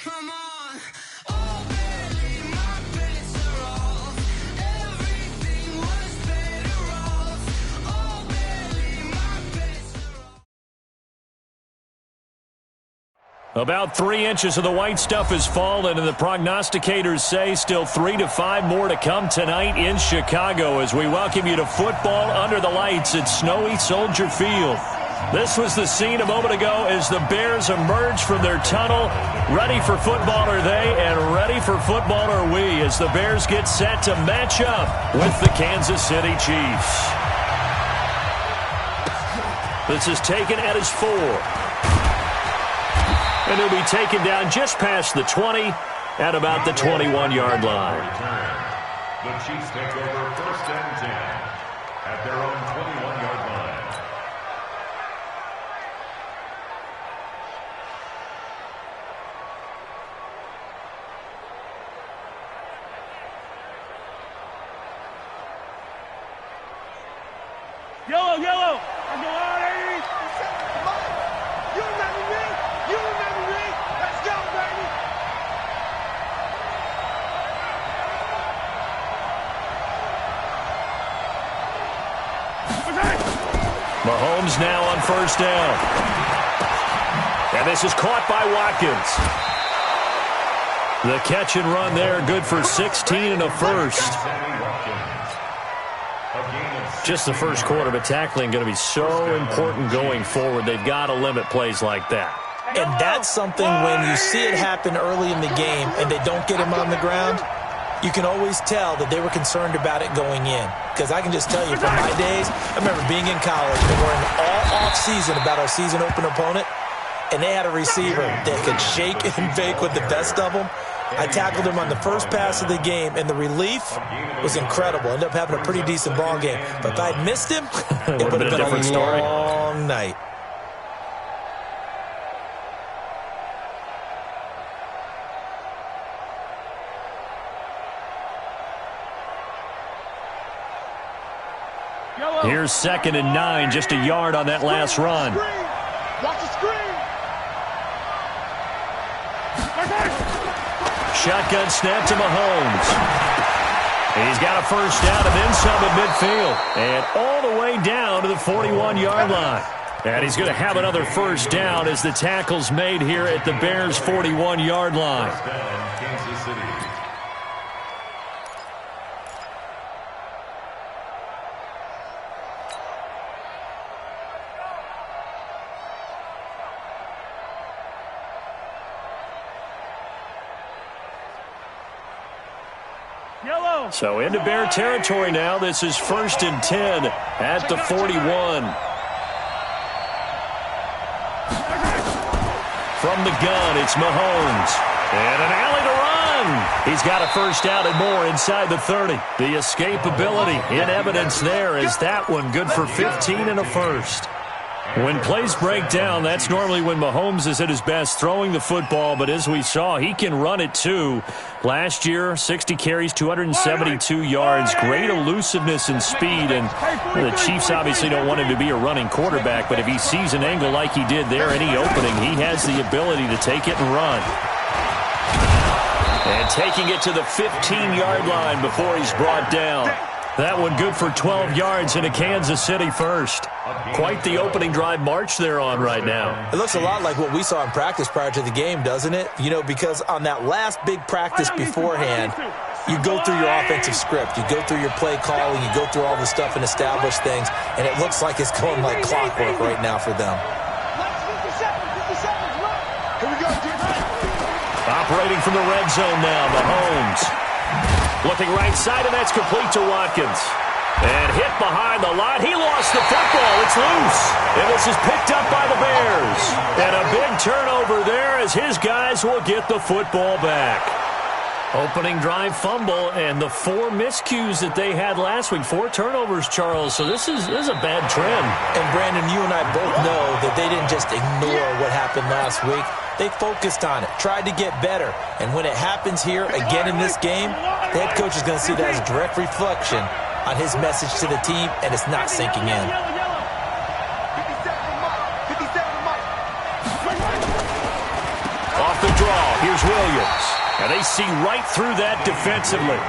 Come on. Oh, barely, my bets are off. Everything was better off. Oh, barely, my bets are off. About 3 inches of the white stuff has fallen, and the prognosticators say still 3 to 5 more to come tonight in Chicago as we welcome you to football under the lights at snowy Soldier Field. This was the scene a moment ago as the Bears emerged from their tunnel. Ready for football are they, and ready for football are we as the Bears get set to match up with the Kansas City Chiefs. This is taken at his 4. And he'll be taken down just past the 20 at about the 21-yard line. The Chiefs take over 1st and 10 at their own 21-yard line. Yellow, yellow. I'm going on, 80. You remember me? You remember me? Let's go, baby. Mahomes now on 1st down. And this is caught by Watkins. The catch and run there, good for 16 and a first. Just the first quarter, but tackling going to be so important going forward. They've got to limit plays like that. And that's something when you see it happen early in the game and they don't get him on the ground, you can always tell that they were concerned about it going in. Because I can just tell you from my days, I remember being in college and worrying all off-season about our season open opponent, and they had a receiver that could shake and bake with the best of them. I tackled him on the first pass of the game, and the relief was incredible. Ended up having a pretty decent ball game. But if I'd missed him, it would have been a long night. Here's 2nd and 9, just a yard on that last run. Watch the screen. Shotgun snap to Mahomes. He's got a first down and then some at midfield. And all the way down to the 41-yard line. And he's going to have another first down as the tackle's made here at the Bears' 41-yard line. Kansas City. So into Bear territory now. This is 1st and 10 at the 41. From the gun, it's Mahomes. And an alley to run. He's got a first down and more inside the 30. The escapability in evidence there is that one good for 15 and a first. When plays break down, that's normally when Mahomes is at his best throwing the football, but as we saw, he can run it too. Last year, 60 carries, 272 yards, great elusiveness and speed, and the Chiefs obviously don't want him to be a running quarterback, but if he sees an angle like he did there, any opening, he has the ability to take it and run. And taking it to the 15-yard line before he's brought down. That one good for 12 yards into Kansas City first. Quite the opening drive march they're on right now. It looks a lot like what we saw in practice prior to the game, doesn't it? You know, because on that last big practice beforehand, you go through your offensive script. You go through your play calling. You go through all the stuff and establish things. And it looks like it's going like clockwork right now for them. Here we go, Operating from the red zone now, Mahomes. Looking right side, and that's complete to Watkins. And hit behind the line. He lost the football. It's loose. And this is picked up by the Bears. And a big turnover there as his guys will get the football back. Opening drive fumble, and the 4 miscues that they had last week. 4 turnovers, Charles. So this is a bad trend. And, Brandon, you and I both know that they didn't just ignore what happened last week. They focused on it, tried to get better. And when it happens here again in this game, the head coach is going to see that as a direct reflection on his message to the team, and it's not sinking in. Off the draw. Here's Williams. And they see right through that defensively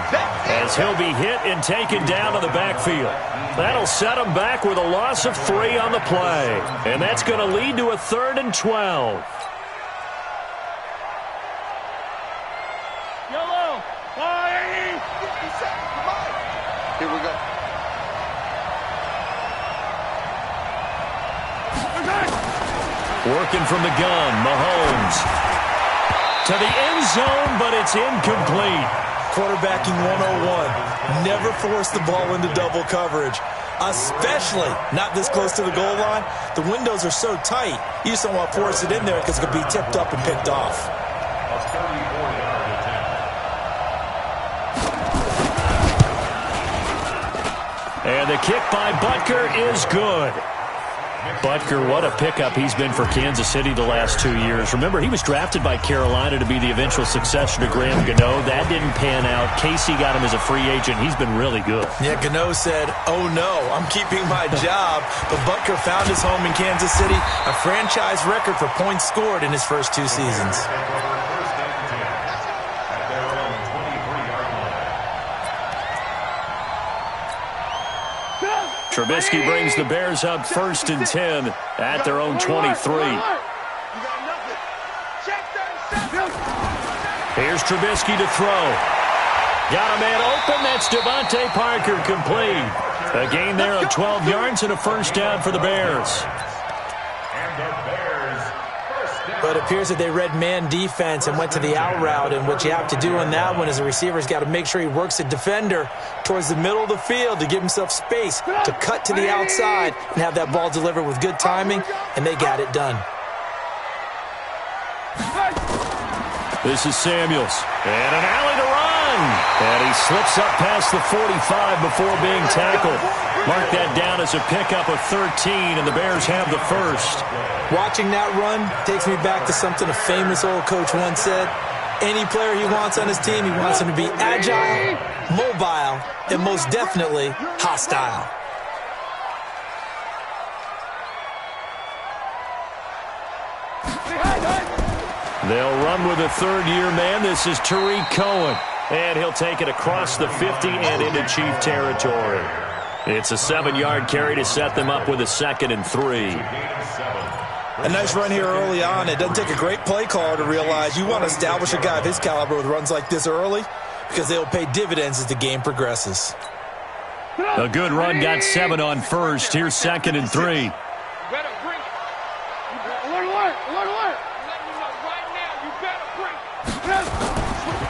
as he'll be hit and taken down to the backfield. That'll set him back with a loss of 3 on the play. And that's going to lead to a 3rd and 12. Yellow. 50 seconds. Come on. Here we go. Working from the gun, Mahomes. To the end zone, but it's incomplete. Quarterbacking 101. Never force the ball into double coverage, especially not this close to the goal line. The windows are so tight, you just don't want to force it in there because it could be tipped up and picked off. A 34-yard attempt. And the kick by Butker is good. Butker, what a pickup he's been for Kansas City the last 2 years. Remember, he was drafted by Carolina to be the eventual successor to Graham Gano. That didn't pan out. Casey got him as a free agent. He's been really good. Yeah, Gano said, oh no, I'm keeping my job. But Butker found his home in Kansas City, a franchise record for points scored in his first 2 seasons. Trubisky brings the Bears up 1st and 10 at their own 23. Here's Trubisky to throw. Got a man open. That's Devontae Parker complete. A gain there of 12 yards and a 1st down for the Bears. But it appears that they read man defense and went to the out route, and what you have to do on that one is the receiver's got to make sure he works the defender towards the middle of the field to give himself space to cut to the outside and have that ball delivered with good timing, and they got it done. This is Samuels. And an alley to run. And he slips up past the 45 before being tackled. Mark that down as a pickup of 13, and the Bears have the 1st. Watching that run takes me back to something a famous old coach once said. Any player he wants on his team, he wants him to be agile, mobile, and most definitely hostile. They'll run with a 3rd-year man. This is Tariq Cohen. And he'll take it across the 50 and into Chief territory. It's a 7-yard carry to set them up with a 2nd and 3. A nice run here early on. It doesn't take a great play caller to realize you want to establish a guy of his caliber with runs like this early because they'll pay dividends as the game progresses. A good run got 7 on 1st. Here's 2nd and 3.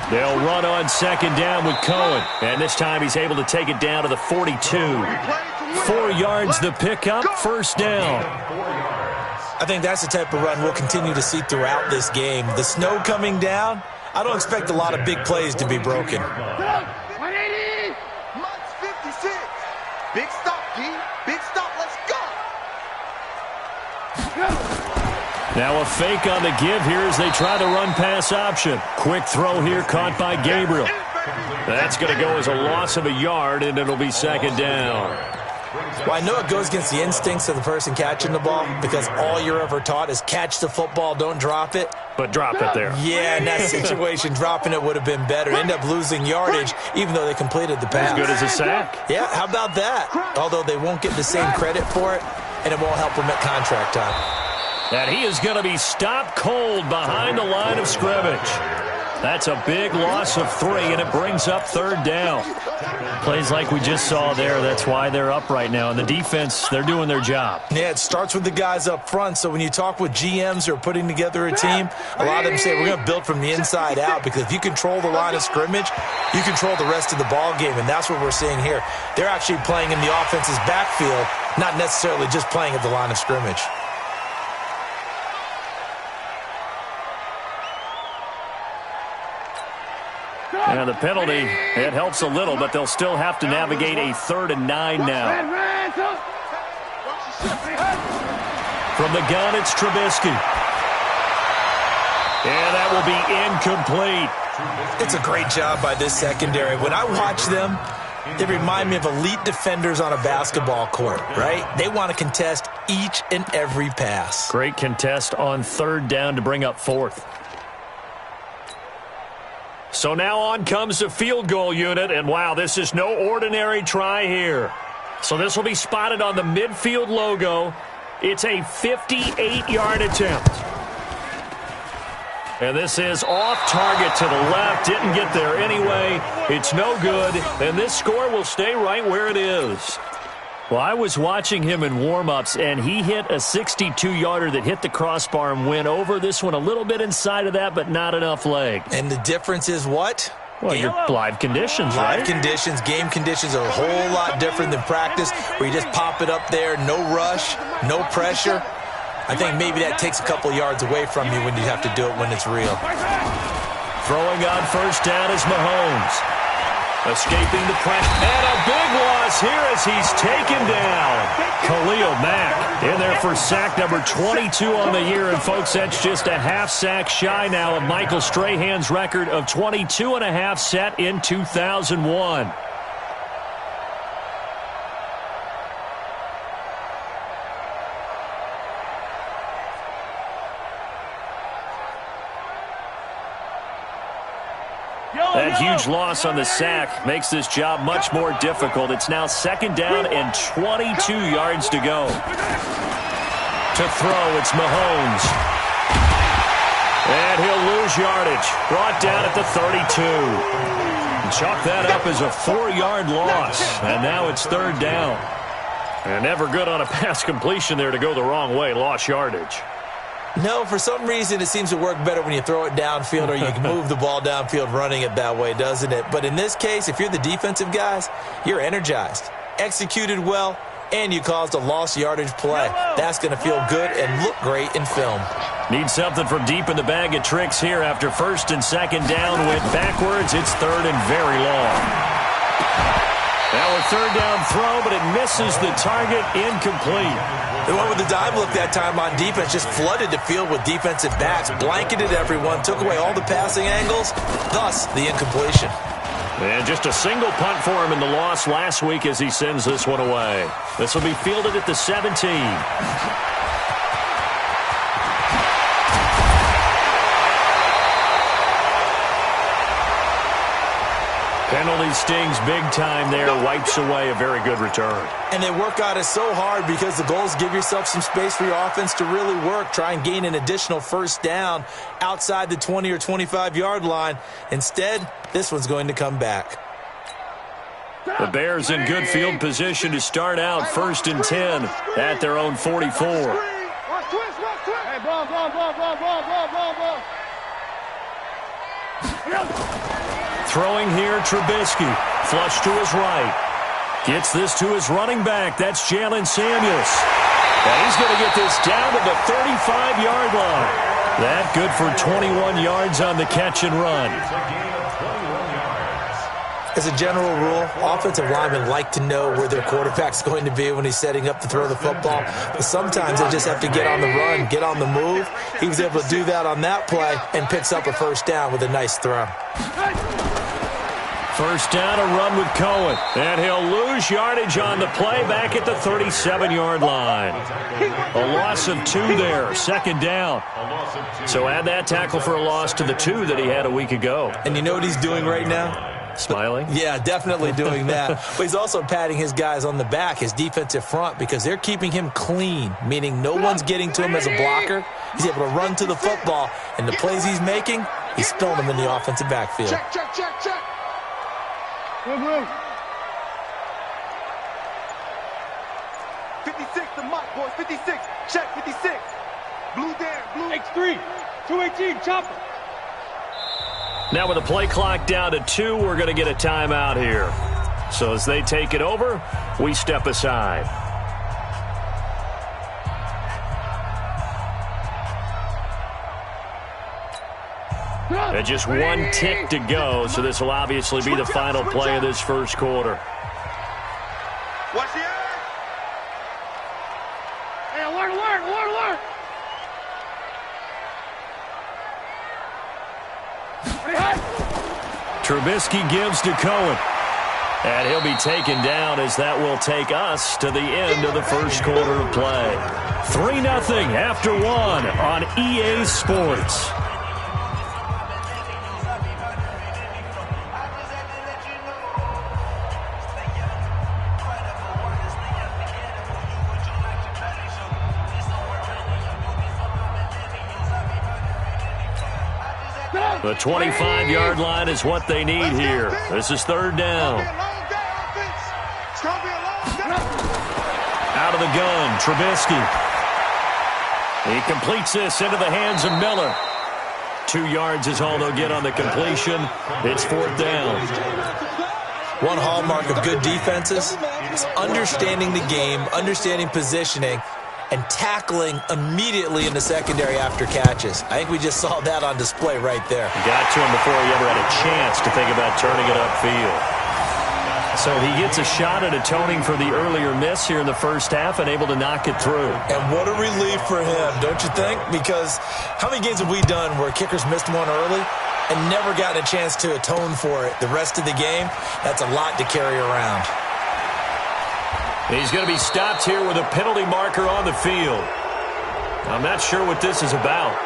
They'll run on 2nd down with Cohen. And this time he's able to take it down to the 42. 4 yards the pickup, 1st down. I think that's the type of run we'll continue to see throughout this game. The snow coming down, I don't expect a lot of big plays to be broken. 180. Months 56. Big stop, D. Big stop. Let's go. Now a fake on the give here as they try to run pass option. Quick throw here caught by Gabriel. That's going to go as a loss of a yard, and it'll be 2nd down. Well, I know it goes against the instincts of the person catching the ball because all you're ever taught is catch the football, don't drop it. But drop it there. Yeah, in that situation, dropping it would have been better. End up losing yardage even though they completed the pass. As good as a sack. Yeah, how about that? Although they won't get the same credit for it, and it won't help them at contract time. And he is going to be stopped cold behind the line of scrimmage. That's a big loss of 3, and it brings up 3rd down. Plays like we just saw there, that's why they're up right now. And the defense, they're doing their job. Yeah, it starts with the guys up front. So when you talk with GMs who are putting together a team, a lot of them say we're going to build from the inside out because if you control the line of scrimmage, you control the rest of the ball game, and that's what we're seeing here. They're actually playing in the offense's backfield, not necessarily just playing at the line of scrimmage. And the penalty, it helps a little, but they'll still have to navigate a 3rd and 9 now. From the gun, it's Trubisky. And that will be incomplete. It's a great job by this secondary. When I watch them, they remind me of elite defenders on a basketball court, right? They want to contest each and every pass. Great contest on 3rd down to bring up 4th. So now on comes the field goal unit, and wow, this is no ordinary try here. So this will be spotted on the midfield logo. It's a 58-yard attempt. And this is off target to the left. Didn't get there anyway. It's no good, and this score will stay right where it is. Well, I was watching him in warm-ups, and he hit a 62-yarder that hit the crossbar and went over. This one a little bit inside of that, but not enough leg. And the difference is what? Well, your live conditions, right? Live conditions, game conditions are a whole lot different than practice, where you just pop it up there, no rush, no pressure. I think maybe that takes a couple yards away from you when you have to do it when it's real. Throwing on first down is Mahomes. Escaping the pressure. And a big loss here as he's taken down. Khalil Mack in there for sack number 22 on the year. And, folks, that's just a half sack shy now of Michael Strahan's record of 22.5 set in 2001. That huge loss on the sack makes this job much more difficult. It's now second down and 22 yards to go. To throw, it's Mahomes. And he'll lose yardage. Brought down at the 32. Chalk that up as a 4-yard loss. And now it's third down. And never good on a pass completion there to go the wrong way. Lost yardage. No, for some reason it seems to work better when you throw it downfield or you can move the ball downfield running it that way, doesn't it? But in this case, if you're the defensive guys, you're energized, executed well, and you caused a lost yardage play. That's going to feel good and look great in film. Need something from deep in the bag of tricks here after first and second down went backwards. It's third and very long. Now a third down throw, but it misses the target, incomplete. The one with the dime look that time on defense just flooded the field with defensive backs, blanketed everyone, took away all the passing angles, thus the incompletion. And just a single punt for him in the loss last week as he sends this one away. This will be fielded at the 17. Penalty stings big time there, wipes away a very good return. And they work out it so hard because the goal is give yourself some space for your offense to really work. Try and gain an additional first down outside the 20 or 25-yard line. Instead, this one's going to come back. The Bears in good field position to start out first and 10 at their own 44. Hey, ball. Throwing here, Trubisky. Flush to his right. Gets this to his running back. That's Jalen Samuels. And he's going to get this down to the 35-yard line. That good for 21 yards on the catch and run. As a general rule, offensive linemen like to know where their quarterback's going to be when he's setting up to throw the football. But sometimes they just have to get on the run, get on the move. He was able to do that on that play and picks up a first down with a nice throw. First down, a run with Cohen. And he'll lose yardage on the play back at the 37-yard line. A loss of 2 there, second down. So add that tackle for a loss to the 2 that he had a week ago. And you know what he's doing right now? Smiling? Yeah, definitely doing that. But he's also patting his guys on the back, his defensive front, because they're keeping him clean, meaning no one's getting to him as a blocker. He's able to run to the football, and the plays he's making, he's spilling them in the offensive backfield. Check. Move. 56, the mark, boys. 56. Check, 56. Blue down, blue. X3. 218, chopper. Now with the play clock down to 2, we're going to get a timeout here. So as they take it over, we step aside. And just 1 tick to go, so this will obviously be the final play of this first quarter. Watch the eye. Hey, alert. Trubisky gives to Cohen. And he'll be taken down as that will take us to the end of the first quarter of play. 3-0 after 1 on EA Sports. The 25-yard line is what they need here. This is third down. It's going to be a long day. Out of the gun, Trubisky. He completes this into the hands of Miller. 2 yards is all they'll get on the completion. It's fourth down. One hallmark of good defenses is understanding the game, understanding positioning, and tackling immediately in the secondary after catches. I think we just saw that on display right there. Got to him before he ever had a chance to think about turning it upfield. So he gets a shot at atoning for the earlier miss here in the first half and able to knock it through. And what a relief for him, don't you think? Because how many games have we done where kickers missed one early and never gotten a chance to atone for it the rest of the game? That's a lot to carry around. He's going to be stopped here with a penalty marker on the field. I'm not sure what this is about.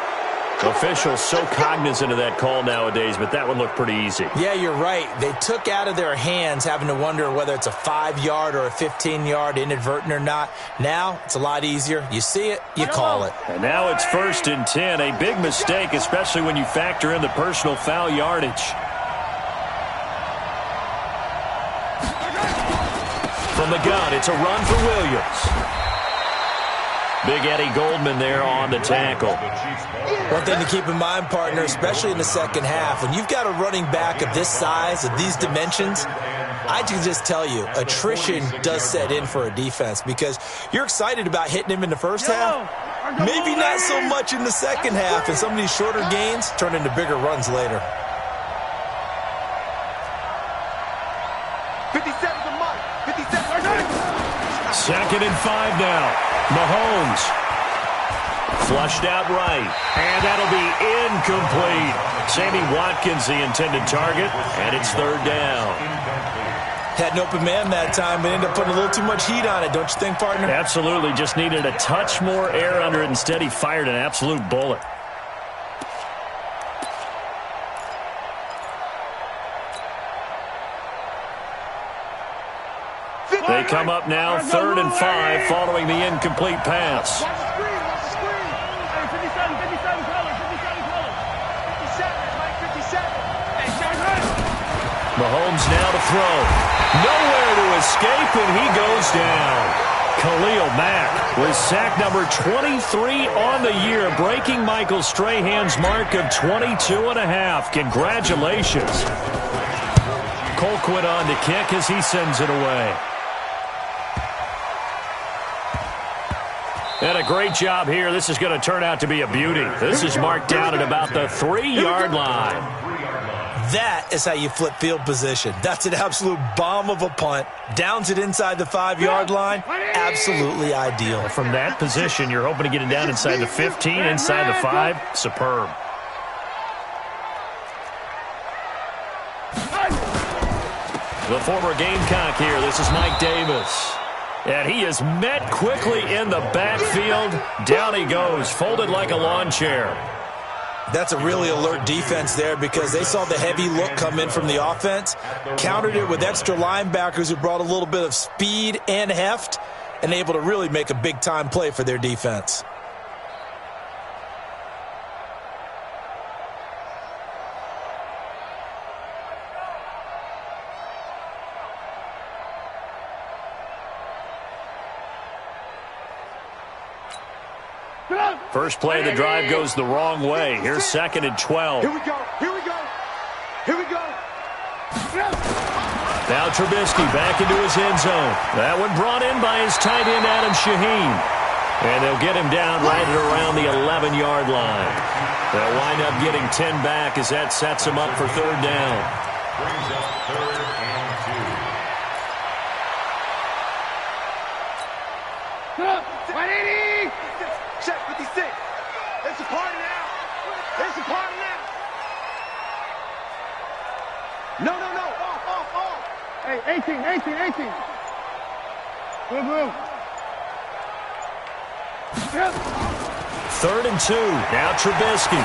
Officials so cognizant of that call nowadays, but that one looked pretty easy. Yeah, you're right. They took out of their hands having to wonder whether it's a 5-yard or a 15-yard inadvertent or not. Now, it's a lot easier. You see it, you call it. And now it's 1st and 10. A big mistake, especially when you factor in the personal foul yardage. From the gun, it's a run for Williams. Big Eddie Goldman there on the tackle. One thing to keep in mind, partner, especially in the second half, when you've got a running back of this size, of these dimensions, I can just tell you, attrition does set in for a defense because you're excited about hitting him in the first half. Maybe not so much in the second half, and some of these shorter gains turn into bigger runs later. 57's a month. 57. 2nd and 5 now. Mahomes flushed out right, and that'll be incomplete. Sammy Watkins, the intended target, and it's third down. Had an open man that time, but ended up putting a little too much heat on it, don't you think, partner? Absolutely, just needed a touch more air under it. Instead, he fired an absolute bullet. They come up now, 3rd and 5, following the incomplete pass. Watch the screen. Watch the screen. Hey, 57 colors. 57 colors. 57, Mike, 57. Hey, Mahomes now to throw. Nowhere to escape, and he goes down. Khalil Mack with sack number 23 on the year, breaking Michael Strahan's mark of 22.5. Congratulations. Colquitt on to kick as he sends it away. And a great job here. This is going to turn out to be a beauty. This is marked down at about the 3-yard line. That is how you flip field position. That's an absolute bomb of a punt. Downs it inside the 5-yard line. Absolutely ideal. From that position, you're hoping to get it down inside the 15, inside the 5. Superb. The former Gamecock here. This is Mike Davis. And he is met quickly in the backfield. Down he goes, folded like a lawn chair. That's a really alert defense there because they saw the heavy look come in from the offense, countered it with extra linebackers who brought a little bit of speed and heft, and able to really make a big-time play for their defense. First play of the drive goes the wrong way. Here's 2nd and 12. Here we go. Here we go. Here we go. Now Trubisky back into his end zone. That one brought in by his tight end, Adam Shaheen. And they'll get him down right at around the 11-yard line. They'll wind up getting 10 back as that sets him up for third down. Brings up 3rd and 2. 180. Check 56. It's a party now. It's a party now. No. Off. Hey, 18. Blue. 3rd and 2. Now Trubisky.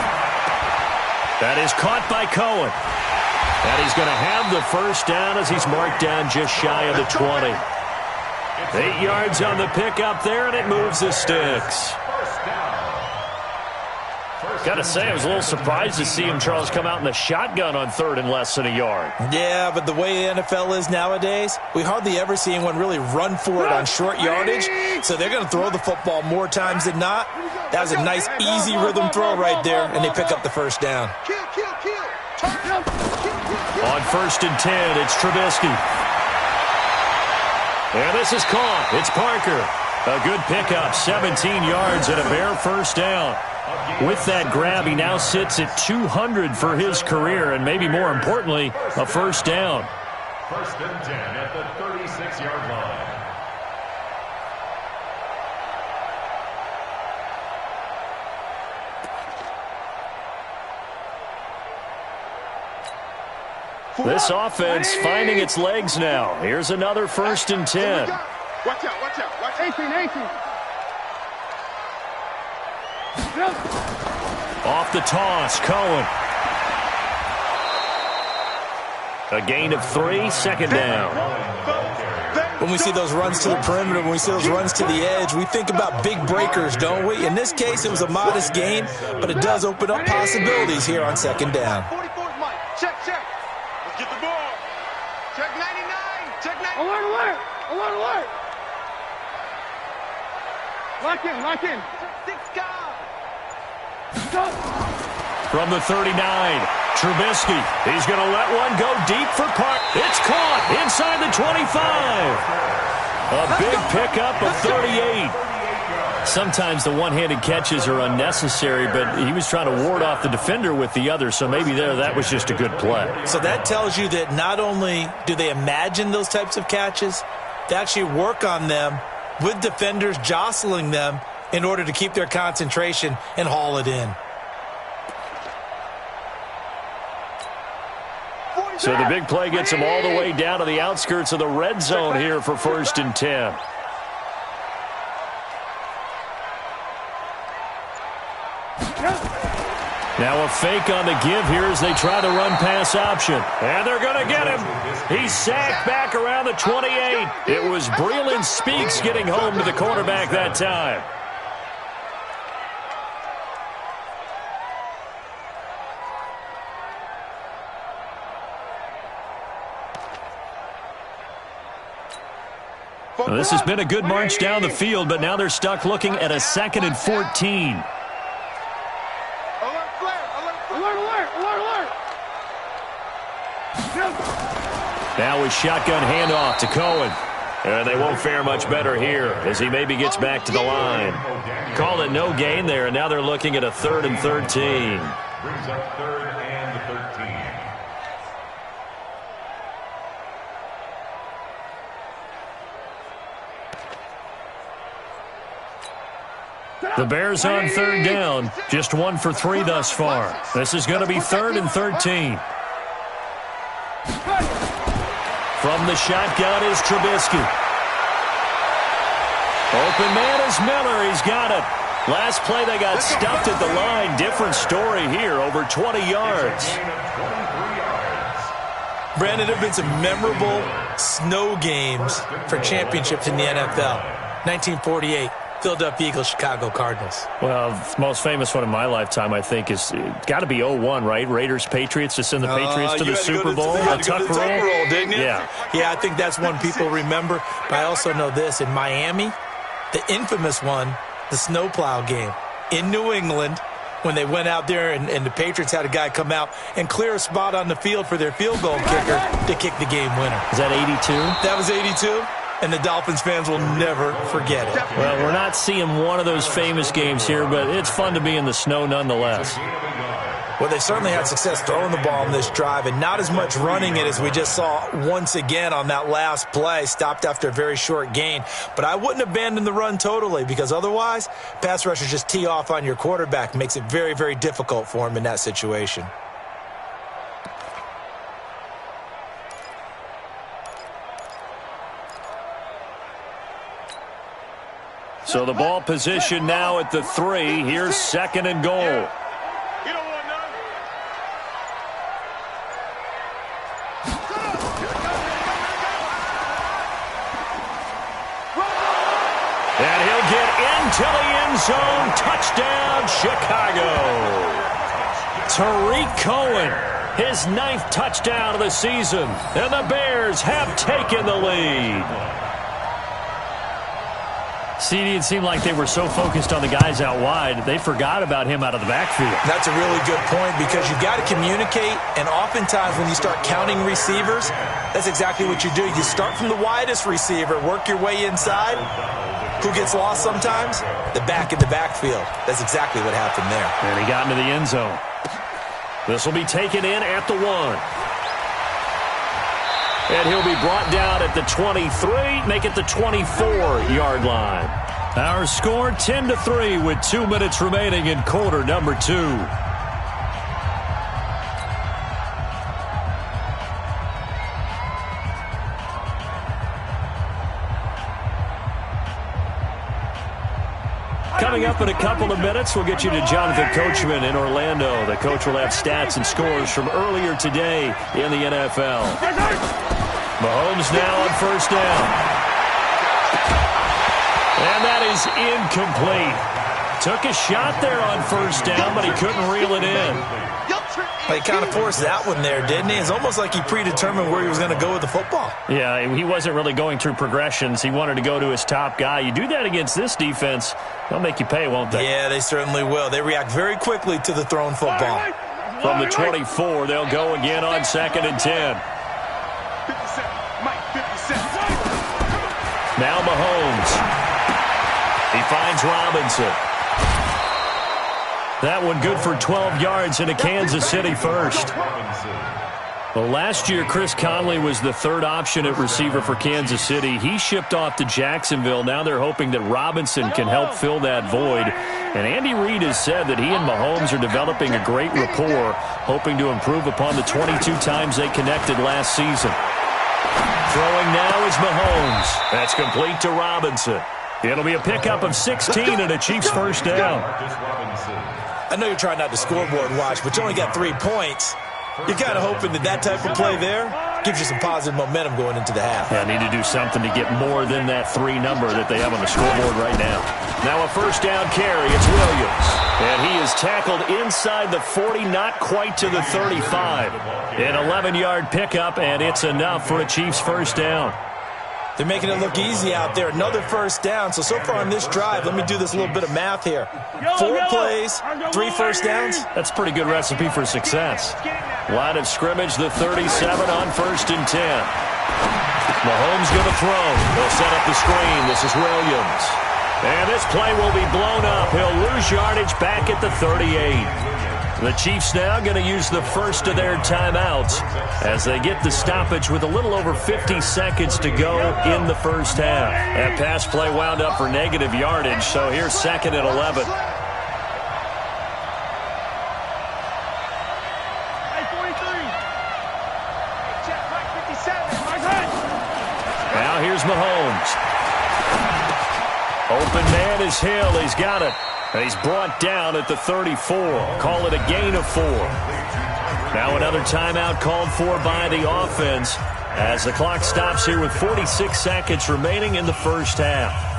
That is caught by Cohen. And he's going to have the first down as he's marked down just shy of the 20. 8 yards on the pickup there, and it moves the sticks. Got to say, I was a little surprised to see him, Charles, come out in the shotgun on third and less than a yard. Yeah, but the way the NFL is nowadays, we hardly ever see anyone really run for it on short yardage, so they're going to throw the football more times than not. That was a nice, easy rhythm throw right there, and they pick up the first down. On 1st and 10, it's Trubisky. And this is caught. It's Parker. A good pickup, 17 yards and a bare first down. With that grab, he now sits at 200 for his career, and maybe more importantly, a first down. 1st and 10 at the 36-yard line. This offense finding its legs now. Here's another 1st and 10. Watch out, watch out, watch 18. Off the toss, Cohen. A gain of 3, second down. When we see those runs to the perimeter, when we see those runs to the edge, we think about big breakers, don't we? In this case, it was a modest gain, but it does open up possibilities here on 2nd down. 44's Mike. Check. Let's get the ball. Check 99. Check 99. Alert. Lock in. 6 guys. From the 39, Trubisky. He's going to let one go deep for Park. It's caught inside the 25. A big pickup of 38. Sometimes the one-handed catches are unnecessary, but he was trying to ward off the defender with the other, so maybe that was just a good play. So that tells you that not only do they imagine those types of catches, they actually work on them with defenders jostling them in order to keep their concentration and haul it in. So the big play gets him all the way down to the outskirts of the red zone here for 1st and 10. Now a fake on the give here as they try the run-pass option. And they're going to get him. He's sacked back around the 28. It was Breeland Speaks getting home to the quarterback that time. Now, this has been a good march down the field, but now they're stuck looking at a 2nd and 14. Now a shotgun handoff to Cohen. And they won't fare much better here as he maybe gets back to the line. Called it no gain there, and now they're looking at a 3rd and 13. Brings up 3rd and 13. The Bears on 3rd down, just 1 for 3 thus far. This is going to be 3rd and 13. From the shotgun is Trubisky. Open man is Miller. He's got it. Last play they got stuffed at the line. Different story here, over 20 yards. Brandon, there have been some memorable snow games for championships in the NFL. 1948. Philadelphia Eagles, Chicago Cardinals. Well, the most famous one in my lifetime, I think, is got to be 0-1, right? Raiders-Patriots to send the Patriots to the Super Bowl. The Tuck roll, didn't you? Yeah, I think that's one people remember. But I also know this. In Miami, the infamous one, the snowplow game in New England, when they went out there and the Patriots had a guy come out and clear a spot on the field for their field goal kicker to kick the game winner. Is that 82? That was 82. And the Dolphins fans will never forget it. Well, we're not seeing one of those famous games here, but it's fun to be in the snow nonetheless. Well, they certainly had success throwing the ball on this drive and not as much running it as we just saw once again on that last play, stopped after a very short gain. But I wouldn't abandon the run totally because otherwise, pass rushers just tee off on your quarterback. Makes it very, very difficult for him in that situation. So the ball position now at the 3. Here's 2nd and goal. You don't want none. And he'll get into the end zone. Touchdown, Chicago. Tariq Cohen, his 9th touchdown of the season, and the Bears have taken the lead. CD, it seemed like they were so focused on the guys out wide, they forgot about him out of the backfield. That's a really good point because you've got to communicate, and oftentimes when you start counting receivers, that's exactly what you do. You start from the widest receiver, work your way inside. Who gets lost sometimes? The back in the backfield. That's exactly what happened there. And he got into the end zone. This will be taken in at the 1. And he'll be brought down at the 23, make it the 24-yard line. Our score 10-3 with 2 minutes remaining in quarter number 2. Coming up in a couple of minutes, we'll get you to Jonathan Coachman in Orlando. The coach will have stats and scores from earlier today in the NFL. Mahomes now on first down. And that is incomplete. Took a shot there on first down, but he couldn't reel it in. He kind of forced that one there, didn't he? It's almost like he predetermined where he was going to go with the football. Yeah, he wasn't really going through progressions. He wanted to go to his top guy. You do that against this defense, they'll make you pay, won't they? Yeah, they certainly will. They react very quickly to the thrown football. From the 24, they'll go again on 2nd and 10. Now Mahomes. He finds Robinson. That one good for 12 yards into Kansas City first. Well, last year, Chris Conley was the 3rd option at receiver for Kansas City. He shipped off to Jacksonville. Now they're hoping that Robinson can help fill that void. And Andy Reid has said that he and Mahomes are developing a great rapport, hoping to improve upon the 22 times they connected last season. Throwing now is Mahomes. That's complete to Robinson. It'll be a pickup of 16 and a Chiefs first down. I know you're trying not to scoreboard watch, but you only got 3 points. You're kind of hoping that that type of play there gives you some positive momentum going into the half. Yeah, need to do something to get more than that 3 number that they have on the scoreboard right now. Now a first down carry. It's Williams. And he is tackled inside the 40, not quite to the 35. An 11-yard pickup, and it's enough for a Chiefs first down. They're making it look easy out there. Another first down. So far on this drive, let me do this little bit of math here. 4 plays, 3 first downs. That's a pretty good recipe for success. Line of scrimmage, the 37 on 1st and 10. Mahomes going to throw. They'll set up the screen. This is Williams. And this play will be blown up. He'll lose yardage back at the 38. The Chiefs now going to use the first of their timeouts as they get the stoppage with a little over 50 seconds to go in the first half. That pass play wound up for negative yardage, so here's 2nd and 11. Now here's Mahomes. Open man is Hill. He's got it. He's brought down at the 34. Call it a gain of 4. Now another timeout called for by the offense as the clock stops here with 46 seconds remaining in the first half.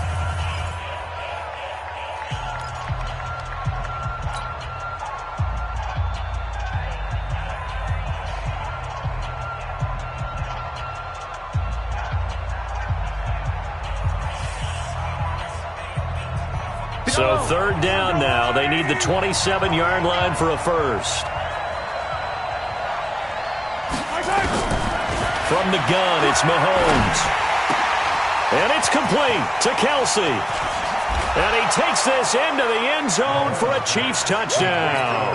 So 3rd down now. They need the 27-yard line for a first. From the gun, it's Mahomes. And it's complete to Kelce. And he takes this into the end zone for a Chiefs touchdown.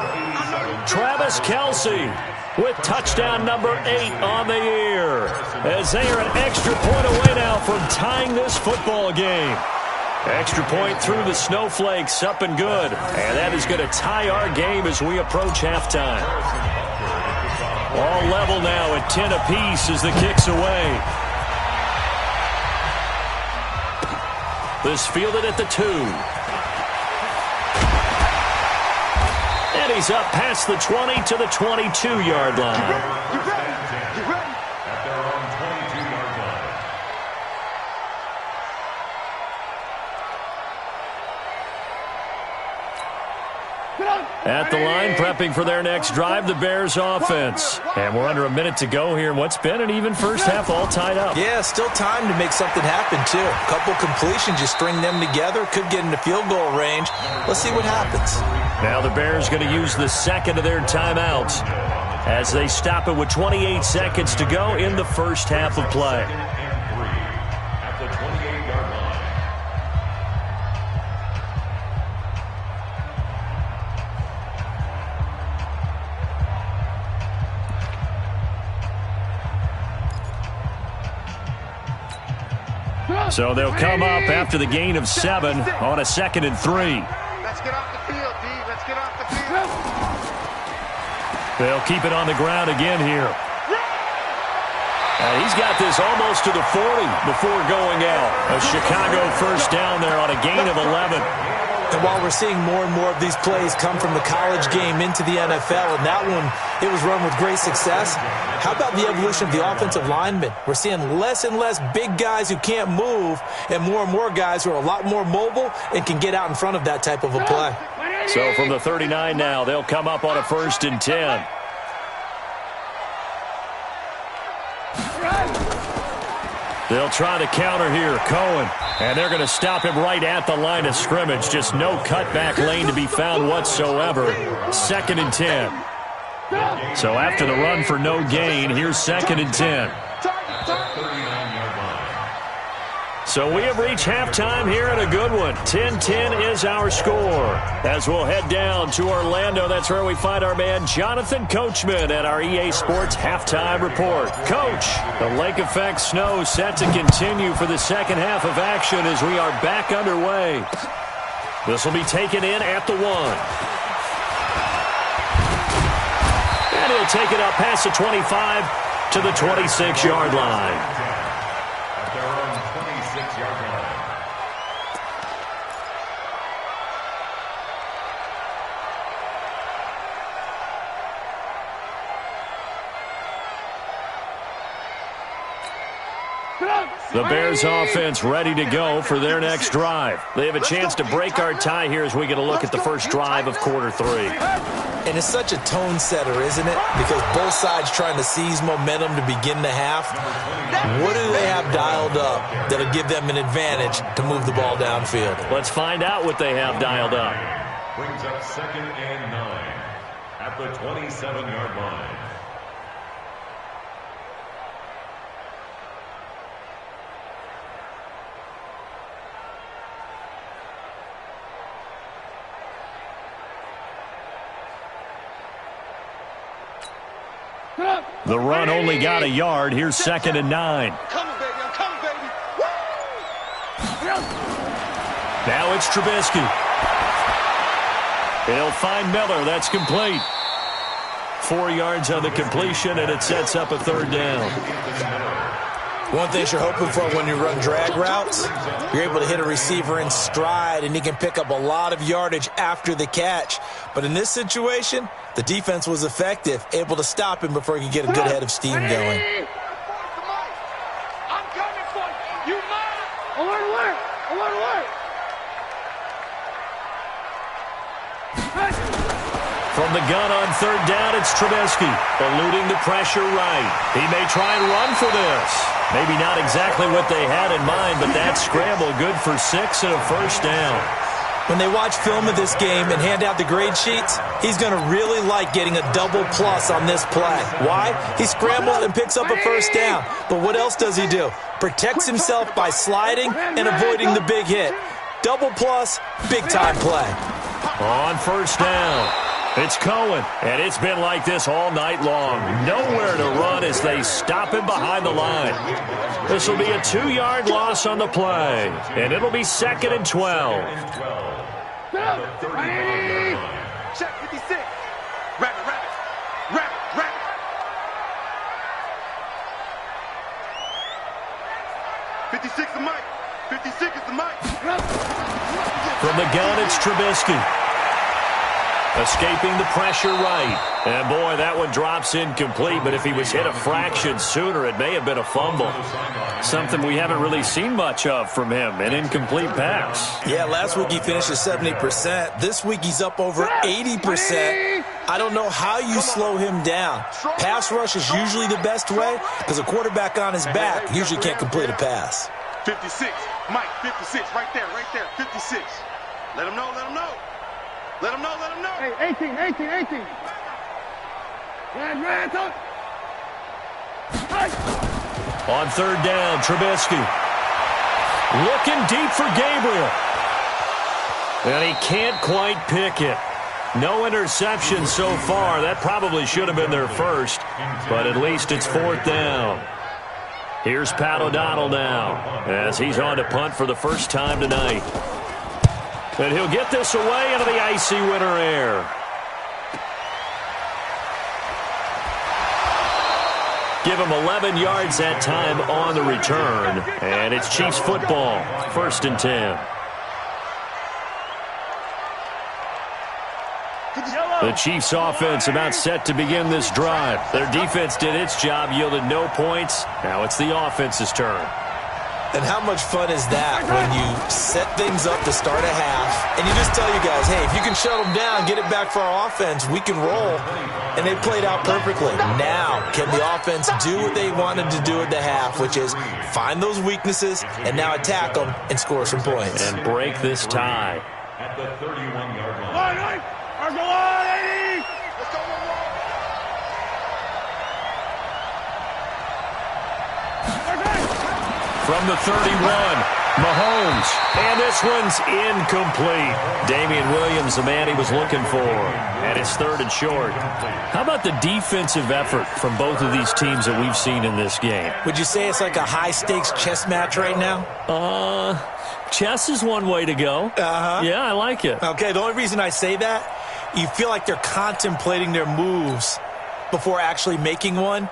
Travis Kelce with touchdown number 8 on the year, as they are an extra point away now from tying this football game. Extra point through the snowflakes, up and good. And that is going to tie our game as we approach halftime. All level now at 10 apiece as the kick's away. This fielded at the 2. And he's up past the 20 to the 22-yard line. At the line, prepping for their next drive, the Bears offense. And we're under a minute to go here in what's been an even first half, all tied up. Yeah, still time to make something happen, too. A couple completions, you string them together, could get into field goal range. Let's see what happens. Now the Bears going to use the second of their timeouts as they stop it with 28 seconds to go in the first half of play. At the 28-yard line. So they'll come up after the gain of 7 on a 2nd and 3. Let's get off the field, D. Let's get off the field. They'll keep it on the ground again here. And he's got this almost to the 40 before going out. A Chicago first down there on a gain of 11. And while we're seeing more and more of these plays come from the college game into the NFL, and that one, it was run with great success, how about the evolution of the offensive linemen? We're seeing less and less big guys who can't move and more guys who are a lot more mobile and can get out in front of that type of a play. So from the 39 now, they'll come up on a 1st and 10. They'll try to counter here, Cohen. And they're going to stop him right at the line of scrimmage. Just no cutback lane to be found whatsoever. 2nd and 10. So after the run for no gain, here's 2nd and 10. So we have reached halftime here in a good one. 10-10 is our score. As we'll head down to Orlando, that's where we find our man Jonathan Coachman at our EA Sports Halftime Report. Coach, the lake effect snow set to continue for the second half of action as we are back underway. This will be taken in at the 1. And he'll take it up past the 25 to the 26-yard line. The Bears offense ready to go for their next drive. They have a chance to break our tie here as we get a look at the first drive of quarter 3. And it's such a tone setter, isn't it? Because both sides trying to seize momentum to begin the half. What do they have dialed up that'll give them an advantage to move the ball downfield? Let's find out what they have dialed up. Brings up 2nd and 9 at the 27-yard line. The run only got a yard. Here's 2nd and 9. I'm coming, baby. I'm coming, baby. Woo! Now it's Trubisky. He'll find Miller. That's complete. 4 yards on the completion, and it sets up a 3rd down. One thing you're hoping for when you run drag routes, you're able to hit a receiver in stride, and he can pick up a lot of yardage after the catch. But in this situation, the defense was effective, able to stop him before he could get a good head of steam going. I'm coming for you. You mine. Alert. From the gun on 3rd down, it's Trubisky, eluding the pressure right. He may try and run for this. Maybe not exactly what they had in mind, but that scramble good for 6 and a 1st down. When they watch film of this game and hand out the grade sheets, he's going to really like getting a double plus on this play. Why? He scrambles and picks up a 1st down. But what else does he do? Protects himself by sliding and avoiding the big hit. Double plus, big-time play. On 1st down, it's Cohen, and it's been like this all night long. Nowhere to run as they stop him behind the line. This will be a 2-yard loss on the play, and it'll be 2nd and 12. Check 56. Rabbit. 56 is Mike. 56 is the Mike. From the gun, it's Trubisky. Escaping the pressure right. And, boy, that one drops incomplete, but if he was hit a fraction sooner, it may have been a fumble. Something we haven't really seen much of from him, an incomplete pass. Yeah, last week he finished at 70%. This week he's up over 80%. I don't know how you slow him down. Pass rush is usually the best way because a quarterback on his back usually can't complete a pass. 56. Mike, 56. Right there. 56. Let him know. Let him know. Hey, 18. Red, On third down, Trubisky. Looking deep for Gabriel. And he can't quite pick it. No interception so far. That probably should have been their first, but at least it's fourth down. Here's Pat O'Donnell now as he's on to punt for the first time tonight. And he'll get this away into the icy winter air. Give him 11 yards that time on the return. And it's Chiefs football, 1st and 10. The Chiefs offense about set to begin this drive. Their defense did its job, yielded no points. Now it's the offense's turn. And how much fun is that when you set things up to start a half and you just tell you guys, hey, if you can shut them down, get it back for our offense, we can roll. And they played out perfectly. Now, can the offense do what they wanted to do at the half, which is find those weaknesses and now attack them and score some points. And break this tie. At the 31-yard line. From the 31, Mahomes. And this one's incomplete. Damian Williams, the man he was looking for. And it's 3rd and short. How about the defensive effort from both of these teams that we've seen in this game? Would you say it's like a high-stakes chess match right now? Chess is one way to go. Yeah, I like it. Okay, the only reason I say that, you feel like they're contemplating their moves before actually making one,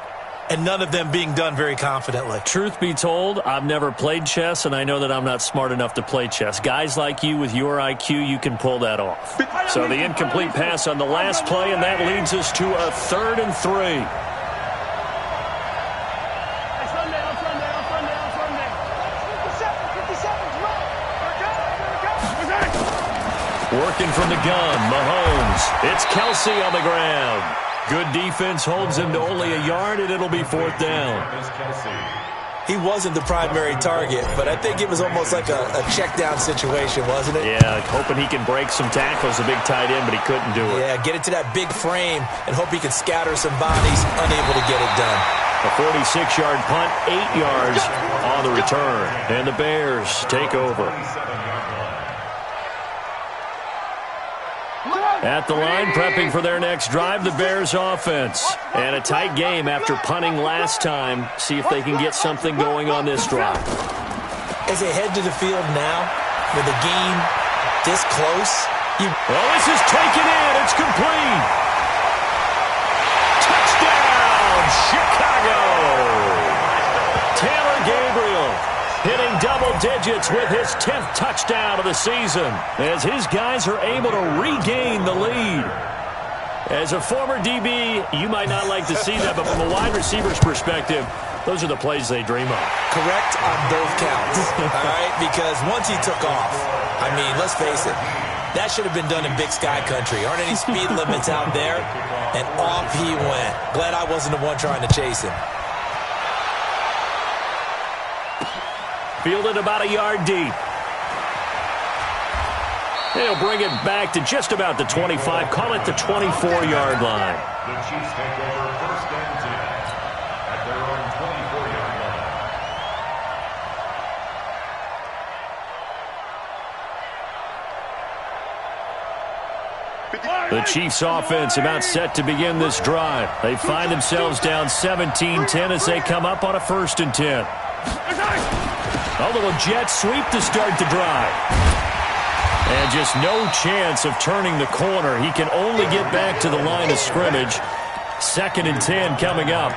and none of them being done very confidently. Truth be told, I've never played chess, and I know that I'm not smart enough to play chess. Guys like you with your IQ, you can pull that off. So the incomplete pass on the last play, and that leads us to a 3rd and 3. Working from the gun, Mahomes. It's Kelsey on the ground. Good defense holds him to only a yard, and it'll be 4th down. He wasn't the primary target, but I think it was almost like a check-down situation, wasn't it? Yeah, hoping he can break some tackles, a big tight end, but he couldn't do it. Yeah, get it to that big frame and hope he can scatter some bodies, unable to get it done. A 46-yard punt, 8 yards on the return, and the Bears take over. At the line, prepping for their next drive, the Bears offense. And a tight game after punting last time. See if they can get something going on this drive. As they head to the field now, with the game this close, well, this is taken in. It's complete. Touchdown, Chicago. Taylor Gabriel hitting double digits with his 10th touchdown of the season as his guys are able to regain the lead. As a former DB, you might not like to see that, but from a wide receiver's perspective, those are the plays they dream of. Correct on both counts, all right? Because once he took off, I mean, let's face it, that should have been done in Big Sky Country. Aren't any speed limits out there? And off he went. Glad I wasn't the one trying to chase him. Fielded about a yard deep. They'll bring it back to just about the 25. Call it the 24-yard line. The Chiefs take over 1st and 10 at their own 24-yard line. The Chiefs offense about set to begin this drive. They find themselves down 17-10 as they come up on a 1st and 10. A little jet sweep to start the drive. And just no chance of turning the corner. He can only get back to the line of scrimmage. 2nd and 10 coming up.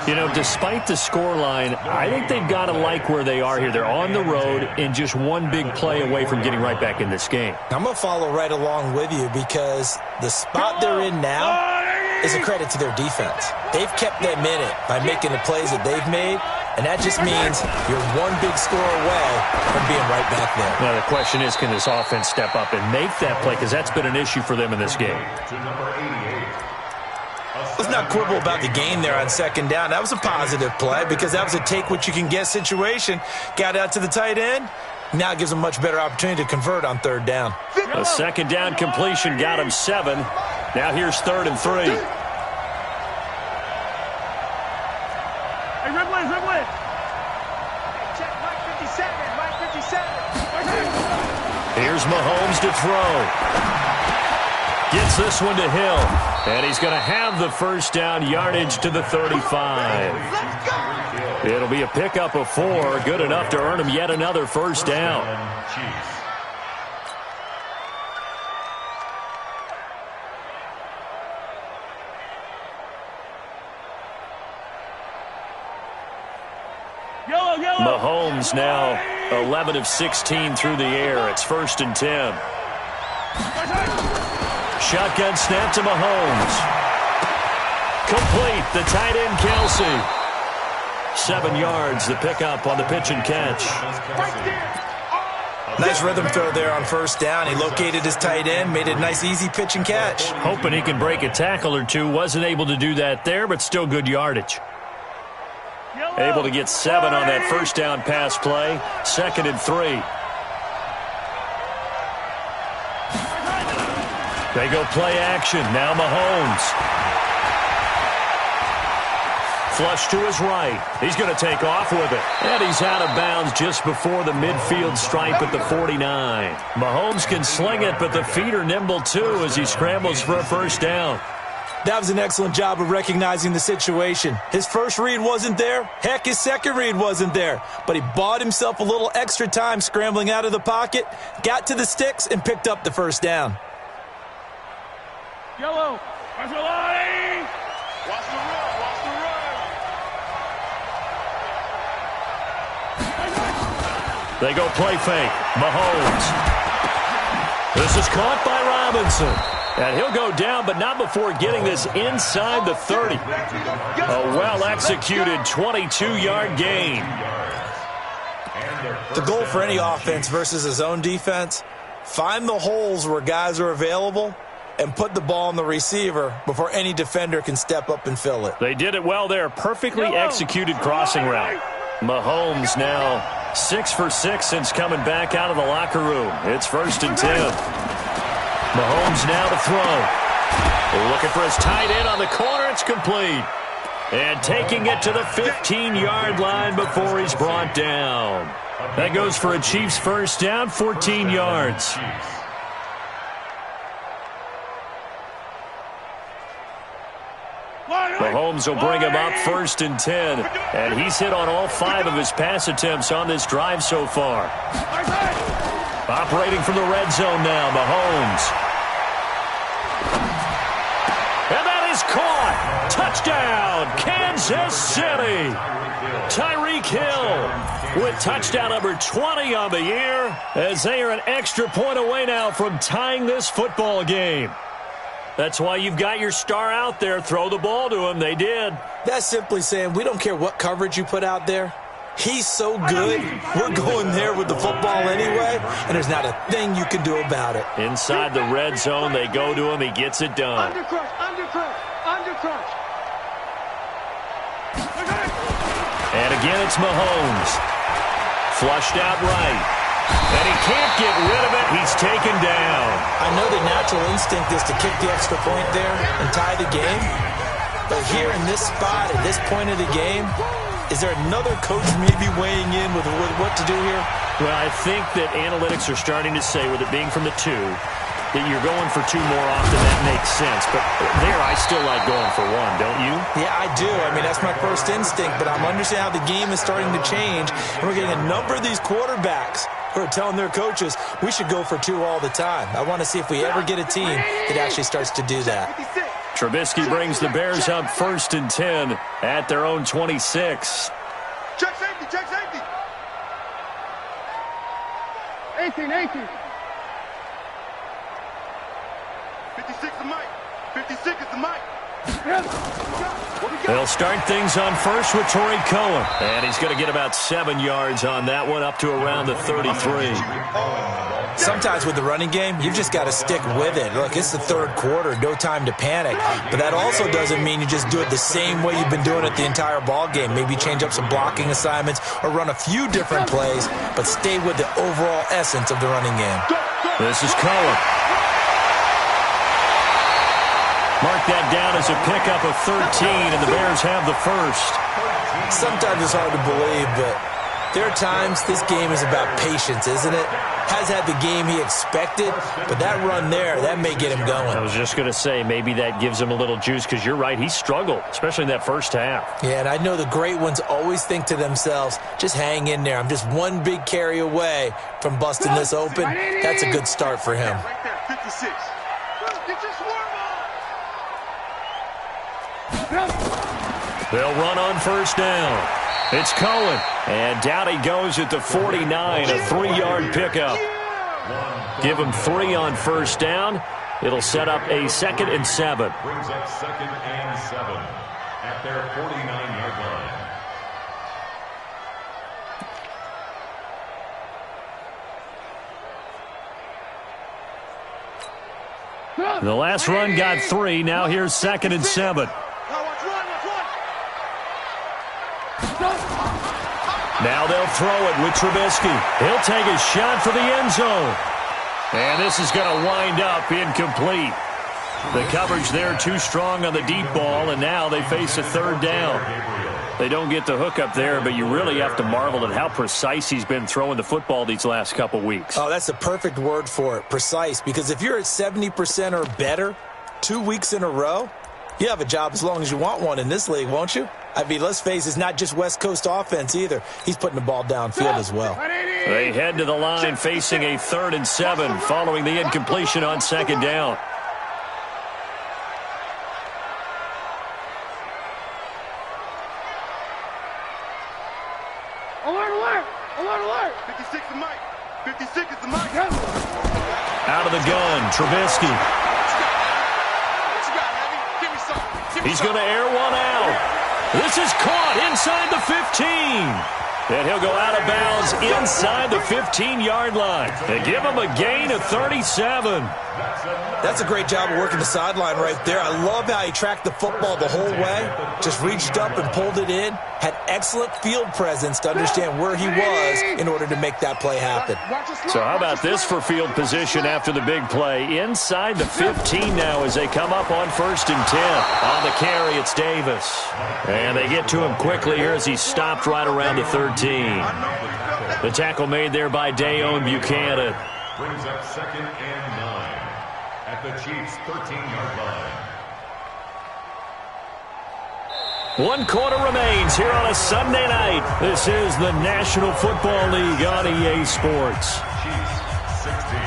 You know, despite the scoreline, I think they've got to like where they are here. They're on the road and just one big play away from getting right back in this game. I'm going to follow right along with you because the spot they're in now is a credit to their defense. They've kept them in it by making the plays that they've made, and that just means you're one big score away from being right back there. Now, the question is, can this offense step up and make that play? Because that's been an issue for them in this game. Let's not quibble about the gain there on second down. That was a positive play because that was a take-what-you-can-get situation. Got out to the tight end. Now it gives them a much better opportunity to convert on third down. A second down completion got him 7. Now here's 3rd and 3. Hey, Ridley. Check Mike 57. Here's Mahomes to throw. Gets this one to Hill. And he's going to have the first down, yardage to the 35. It'll be a pickup of 4. Good enough to earn him yet another first down. Mahomes now 11 of 16 through the air. It's 1st and 10. Shotgun snap to Mahomes. Complete. The tight end, Kelsey. 7 yards, the pickup on the pitch and catch. Nice rhythm throw there on first down. He located his tight end, made it a nice, easy pitch and catch. Hoping he can break a tackle or two. Wasn't able to do that there, but still good yardage. Able to get 7 on that first down pass play. 2nd and 3. They go play action. Now Mahomes. Flush to his right. He's going to take off with it. And he's out of bounds just before the midfield stripe at the 49. Mahomes can sling it, but the feet are nimble too as he scrambles for a first down. That was an excellent job of recognizing the situation. His first read wasn't there. Heck, his second read wasn't there. But he bought himself a little extra time scrambling out of the pocket, got to the sticks, and picked up the first down. Yellow. Watch the line. Watch the run. They go play fake. Mahomes. This is caught by Robinson. And he'll go down, but not before getting this inside the 30. A well-executed 22-yard gain. The goal for any offense versus his own defense, find the holes where guys are available and put the ball on the receiver before any defender can step up and fill it. They did it well there. Perfectly executed crossing route. Mahomes now 6 for 6 since coming back out of the locker room. It's 1st and 10. Mahomes now to throw. Looking for his tight end on the corner. It's complete. And taking it to the 15-yard line before he's brought down. That goes for a Chiefs first down, 14 yards. Mahomes will bring him up 1st and 10. And he's hit on all 5 of his pass attempts on this drive so far. Operating from the red zone now, Mahomes. And that is caught. Touchdown, Kansas City. Tyreek Hill with touchdown number 20 on the year as they are an extra point away now from tying this football game. That's why you've got your star out there. Throw the ball to him. They did. That's simply saying we don't care what coverage you put out there. He's so good, we're going there with the football anyway, and there's not a thing you can do about it. Inside the red zone, they go to him. He gets it done. Undercrush. And again, it's Mahomes. Flushed out right. And he can't get rid of it. He's taken down. I know the natural instinct is to kick the extra point there and tie the game. But here in this spot, at this point of the game, is there another coach maybe weighing in with what to do here? Well, I think that analytics are starting to say, with it being from the 2, that you're going for 2 more often. That makes sense. But there, I still like going for 1, don't you? Yeah, I do. I mean, that's my first instinct. But I'm understanding how the game is starting to change. And we're getting a number of these quarterbacks who are telling their coaches, we should go for 2 all the time. I want to see if we ever get a team that actually starts to do that. Trubisky brings the Bears up 1st and 10 at their own 26. Check safety, check safety. 18. 56 is Mike. 56 is the Mike. They'll start things on first with Torrey Cohen. And he's going to get about 7 yards on that one, up to around the 33. Sometimes with the running game, you've just got to stick with it. Look, it's the third quarter, no time to panic. But that also doesn't mean you just do it the same way you've been doing it the entire ball game. Maybe change up some blocking assignments or run a few different plays, but stay with the overall essence of the running game. This is Cohen. Mark that down as a pickup of 13, and the Bears have the first. Sometimes it's hard to believe, but there are times this game is about patience, isn't it? Has had the game he expected, but that run there, that may get him going. I was just going to say, maybe that gives him a little juice, because you're right, he struggled, especially in that first half. Yeah, and I know the great ones always think to themselves, just hang in there. I'm just one big carry away from busting this open. That's a good start for him. Right there, 56. Get your swarm They'll run on first down. It's Cohen, and down he goes at the 49, a 3-yard pickup. Give him 3 on first down. It'll set up a 2nd and 7. Brings up 2nd and 7 at their 49-yard line. The last run got 3. Now here's 2nd and 7. Now they'll throw it with Trubisky. He'll take a shot for the end zone. And this is going to wind up incomplete. The coverage there too strong on the deep ball, and now they face a 3rd down. They don't get the hook up there, but you really have to marvel at how precise he's been throwing the football these last couple weeks. Oh, that's the perfect word for it, precise, because if you're at 70% or better 2 weeks in a row, you have a job as long as you want one in this league, won't you? I mean, let's face it, it's not just West Coast offense either. He's putting the ball downfield as well. They head to the line facing a 3rd and 7 following the incompletion on 2nd down. Alert! 56 is Mike. 56 is the Mike. Out of the gun, Trubisky. He's going to air one out. This is caught inside the 15. And he'll go out of bounds inside the 15-yard line. And give him a gain of 37. That's a great job of working the sideline right there. I love how he tracked the football the whole way. Just reached up and pulled it in. Had excellent field presence to understand where he was in order to make that play happen. So how about this for field position after the big play? Inside the 15 now as they come up on 1st and 10. On the carry, it's Davis. And they get to him quickly here as he stopped right around the 13. The tackle made there by Dayon Buchanan. Brings up 2nd and 9 at the Chiefs' 13-yard line. 1 quarter remains here on a Sunday night. This is the National Football League on EA Sports. Chiefs 16.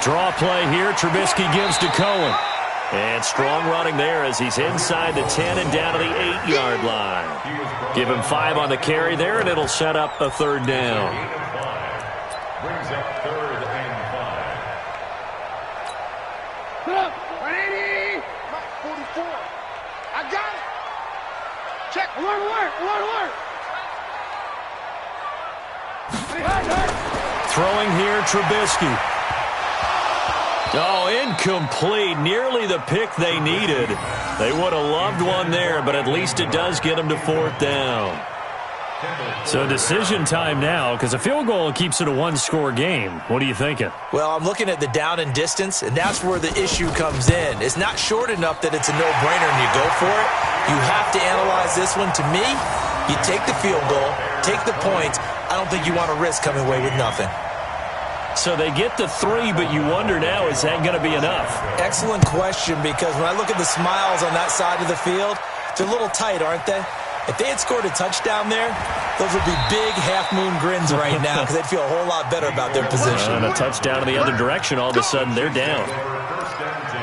Draw play here. Trubisky gives to Cohen. And strong running there as he's inside the 10 and down to the 8-yard line. Give him 5 on the carry there, and it'll set up a 3rd down. Brings up 3rd and 5. 180. 44. I got it. Check. Alert. Throwing here, Trubisky. Oh, incomplete. Nearly the pick they needed. They would have loved one there, but at least it does get them to 4th down. So decision time now, because a field goal keeps it a one-score game. What are you thinking? Well, I'm looking at the down and distance, and that's where the issue comes in. It's not short enough that it's a no-brainer and you go for it. You have to analyze this one. To me, you take the field goal, take the points. I don't think you want to risk coming away with nothing. So they get the 3, but you wonder now, is that going to be enough? Excellent question, because when I look at the smiles on that side of the field, they're a little tight, aren't they? If they had scored a touchdown there, those would be big half-moon grins right now because they'd feel a whole lot better about their position. And a touchdown in the other direction, all of a sudden they're down. First and 10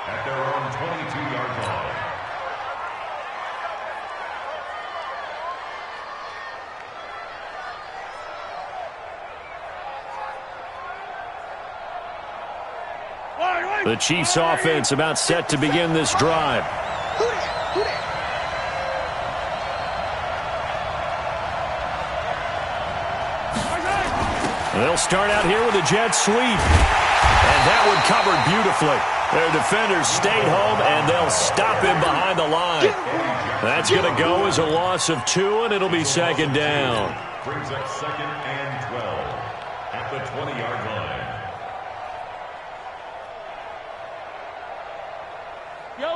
at their own 22-yard line. The Chiefs offense about set to begin this drive. They'll start out here with a jet sweep. And that one covered beautifully. Their defenders stayed home, and they'll stop him behind the line. That's going to go as a loss of 2, and it'll be second down. Brings up second and 12 at the 20-yard line.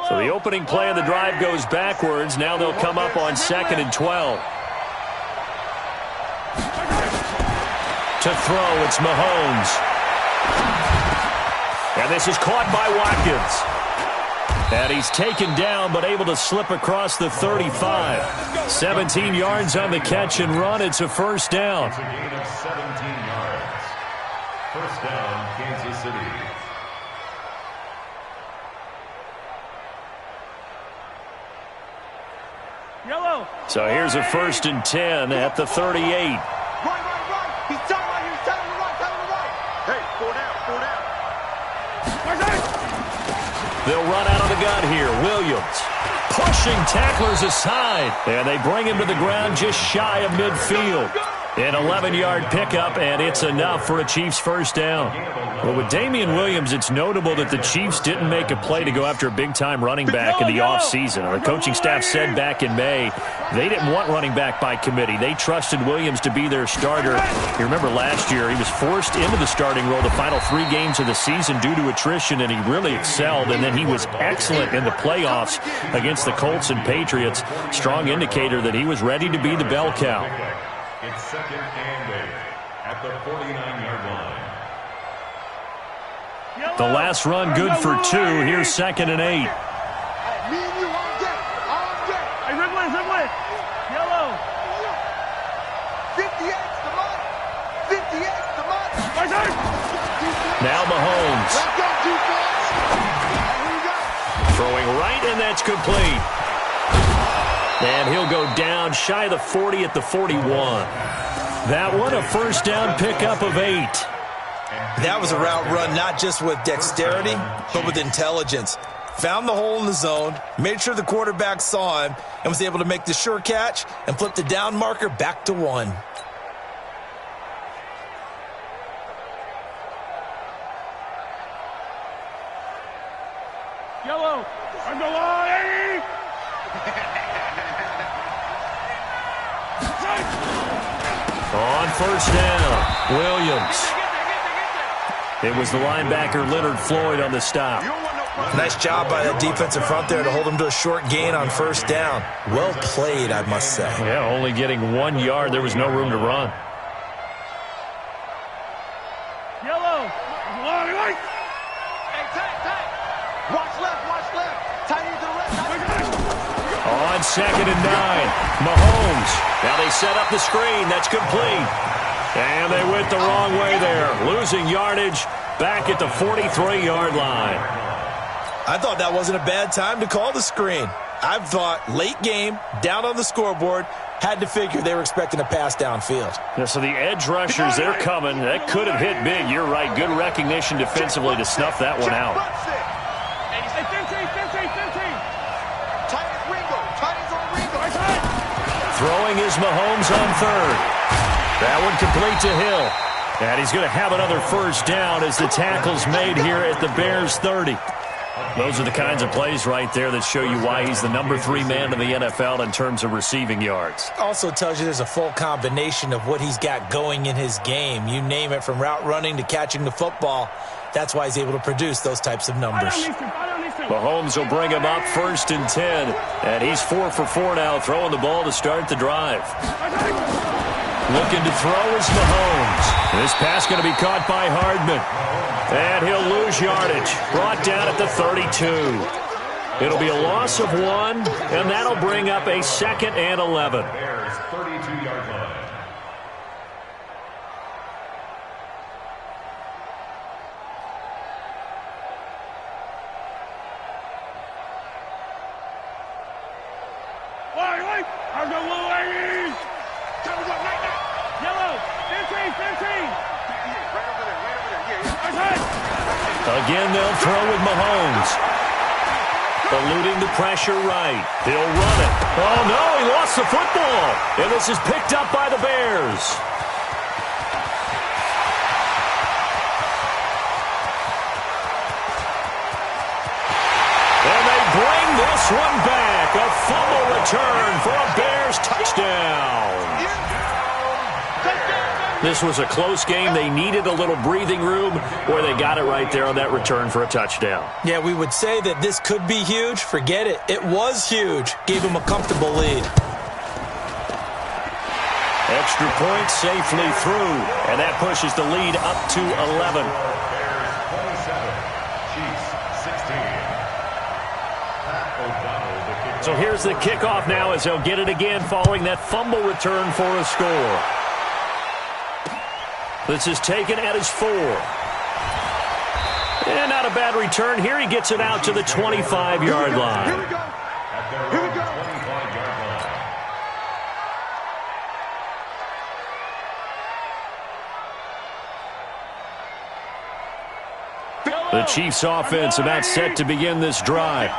So the opening play of the drive goes backwards. Now they'll come up on second and 12. To throw, it's Mahomes. And this is caught by Watkins. And he's taken down, but able to slip across the 35. 17 yards on the catch and run. It's a first down. It's a gain of 17 yards. First down, Kansas City. Yellow. So here's a first and 10 at the 38. Right. He's telling right here. He's telling him right. Hey, 4 down. They'll run out of the gun here. Williams pushing tacklers aside. And they bring him to the ground just shy of midfield. An 11-yard pickup, and it's enough for a Chiefs first down. Well, with Damian Williams, it's notable that the Chiefs didn't make a play to go after a big-time running back in the offseason. The coaching staff said back in May they didn't want running back by committee. They trusted Williams to be their starter. You remember last year he was forced into the starting role the final 3 games of the season due to attrition, and he really excelled. And then he was excellent in the playoffs against the Colts and Patriots. Strong indicator that he was ready to be the bell cow. It's second and 8 at the 49-yard line. The last run good for 2. Here's second and 8. Me and you all day. Hey, Ridley. Yellow. 58's the money. 58's the money. Now Mahomes. Let's go, defense. Here we go. Throwing right, and that's complete. And he'll go down shy of the 40 at the 41. That one, a first down pickup of 8. That was a route run not just with dexterity, but with intelligence. Found the hole in the zone, made sure the quarterback saw him, and was able to make the sure catch and flip the down marker back to 1. Yellow. On the line. On first down, Williams. It was the linebacker Leonard Floyd on the stop. Nice job by the defensive front there to hold him to a short gain on first down. Well played, I must say. Yeah, only getting 1 yard. There was no room to run. Yellow. Hey, tight. Watch left. Tight into the left. On second and 9, Mahomes. Now they set up the screen. That's complete. And they went the wrong way there. Losing yardage back at the 43-yard line. I thought that wasn't a bad time to call the screen. I thought late game, down on the scoreboard, had to figure they were expecting a pass downfield. Yeah, so the edge rushers, they're coming. That could have hit big. You're right. Good recognition defensively to snuff that one out. Throwing is Mahomes on third. That one complete to Hill. And he's going to have another first down as the tackle's made here at the Bears 30. Those are the kinds of plays right there that show you why he's the number 3 man in the NFL in terms of receiving yards. Also tells you there's a full combination of what he's got going in his game. You name it, from route running to catching the football. That's why he's able to produce those types of numbers. Mahomes will bring him up 1st and 10. And he's 4 for 4 now, throwing the ball to start the drive. Looking to throw is Mahomes. This pass going to be caught by Hardman. And he'll lose yardage. Brought down at the 32. It'll be a loss of 1, and that'll bring up a 2nd and 11. Bears 32-yard line. Wait. I'll go Louise. Yellow. 15. Right over there. Again, they'll throw with Mahomes. Eluding the pressure right. He'll run it. Oh, no, he lost the football. And this is picked up by the Bears. And they bring this one back. A fumble return for a Bears touchdown. This was a close game. They needed a little breathing room, or they got it right there on that return for a touchdown. Yeah, we would say that this could be huge. Forget it. It was huge. Gave him a comfortable lead. Extra point safely through, and that pushes the lead up to 11. Bears 27, Chiefs 16. Pat O'Donnell, the kicker. So here's the kickoff now as they'll get it again following that fumble return for a score. This is taken at his 4. And not a bad return. Here he gets it out to the 25-yard line. Here we go. At their own 25-yard line. The Chiefs offense about set to begin this drive.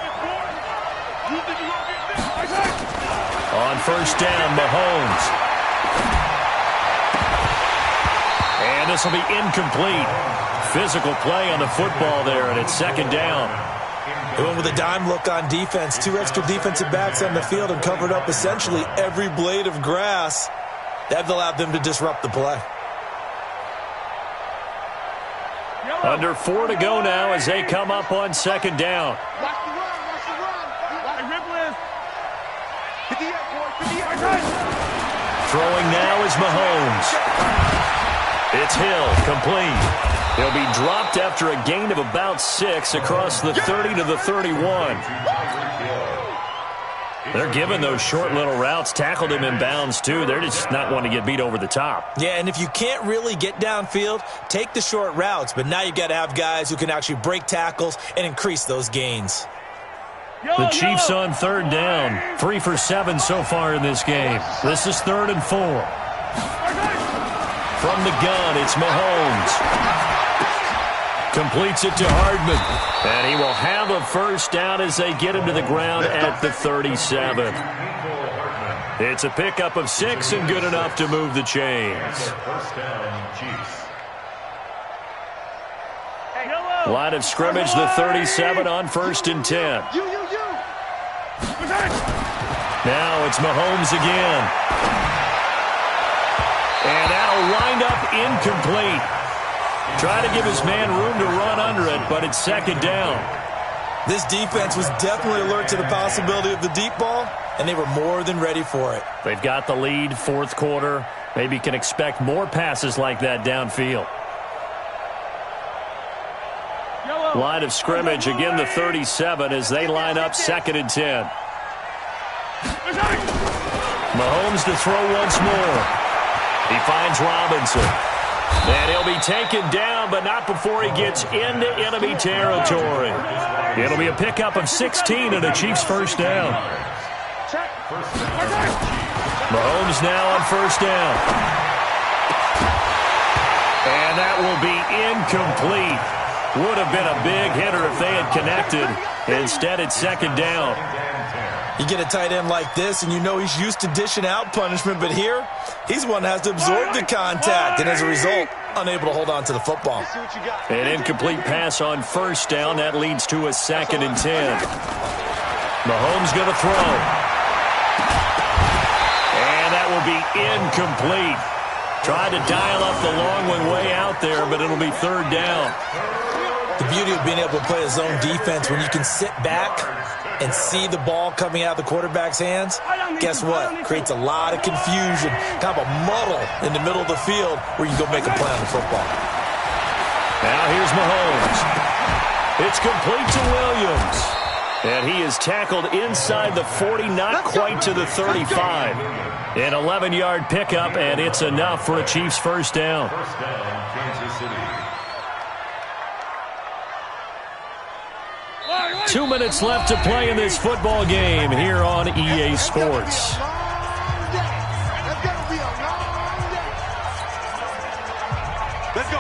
On 1st down, Mahomes. And this will be incomplete. Physical play on the football there, and it's 2nd down. They went with a dime look on defense. 2 extra defensive backs on the field and covered up essentially every blade of grass. That allowed them to disrupt the play. Under 4 to go now as they come up on 2nd down. Watch the run. Throwing now is Mahomes. It's Hill, complete. He'll be dropped after a gain of about 6 across the 30 to the 31. They're giving those short little routes. Tackled him in bounds, too. They're just not wanting to get beat over the top. Yeah, and if you can't really get downfield, take the short routes. But now you've got to have guys who can actually break tackles and increase those gains. The Chiefs on 3rd down. 3 for 7 so far in this game. This is 3rd and 4. From the gun, it's Mahomes. Completes it to Hardman. And he will have a 1st down as they get him to the ground at the 37. It's a pickup of 6 and good enough to move the chains. 1st down, Chiefs. Line of scrimmage, the 37 on 1st and 10. Now it's Mahomes again. And that'll wind up incomplete. Try to give his man room to run under it, but it's 2nd down. This defense was definitely alert to the possibility of the deep ball, and they were more than ready for it. They've got the lead, 4th quarter. Maybe can expect more passes like that downfield. Line of scrimmage, again the 37 as they line up 2nd and 10. Mahomes to throw once more. He finds Robinson. And he'll be taken down, but not before he gets into enemy territory. It'll be a pickup of 16 and a Chiefs 1st down. Mahomes now on 1st down. And that will be incomplete. Would have been a big hitter if they had connected. Instead, it's 2nd down. You get a tight end like this, and you know he's used to dishing out punishment, but here, he's one that has to absorb the contact, and as a result, unable to hold on to the football. An incomplete pass on first down. That leads to a 2nd and 10. Mahomes going to throw. And that will be incomplete. Tried to dial up the long one way out there, but it'll be 3rd down. The beauty of being able to play a zone defense when you can sit back and see the ball coming out of the quarterback's hands, guess what? Creates a lot of confusion, kind of a muddle in the middle of the field where you can go make a play on the football. Now here's Mahomes. It's complete to Williams. And he is tackled inside the 40, not quite to the 35. An 11-yard pickup, and it's enough for a Chiefs first down. First down, Kansas City. 2 minutes left to play in this football game here on EA Sports. Let's go.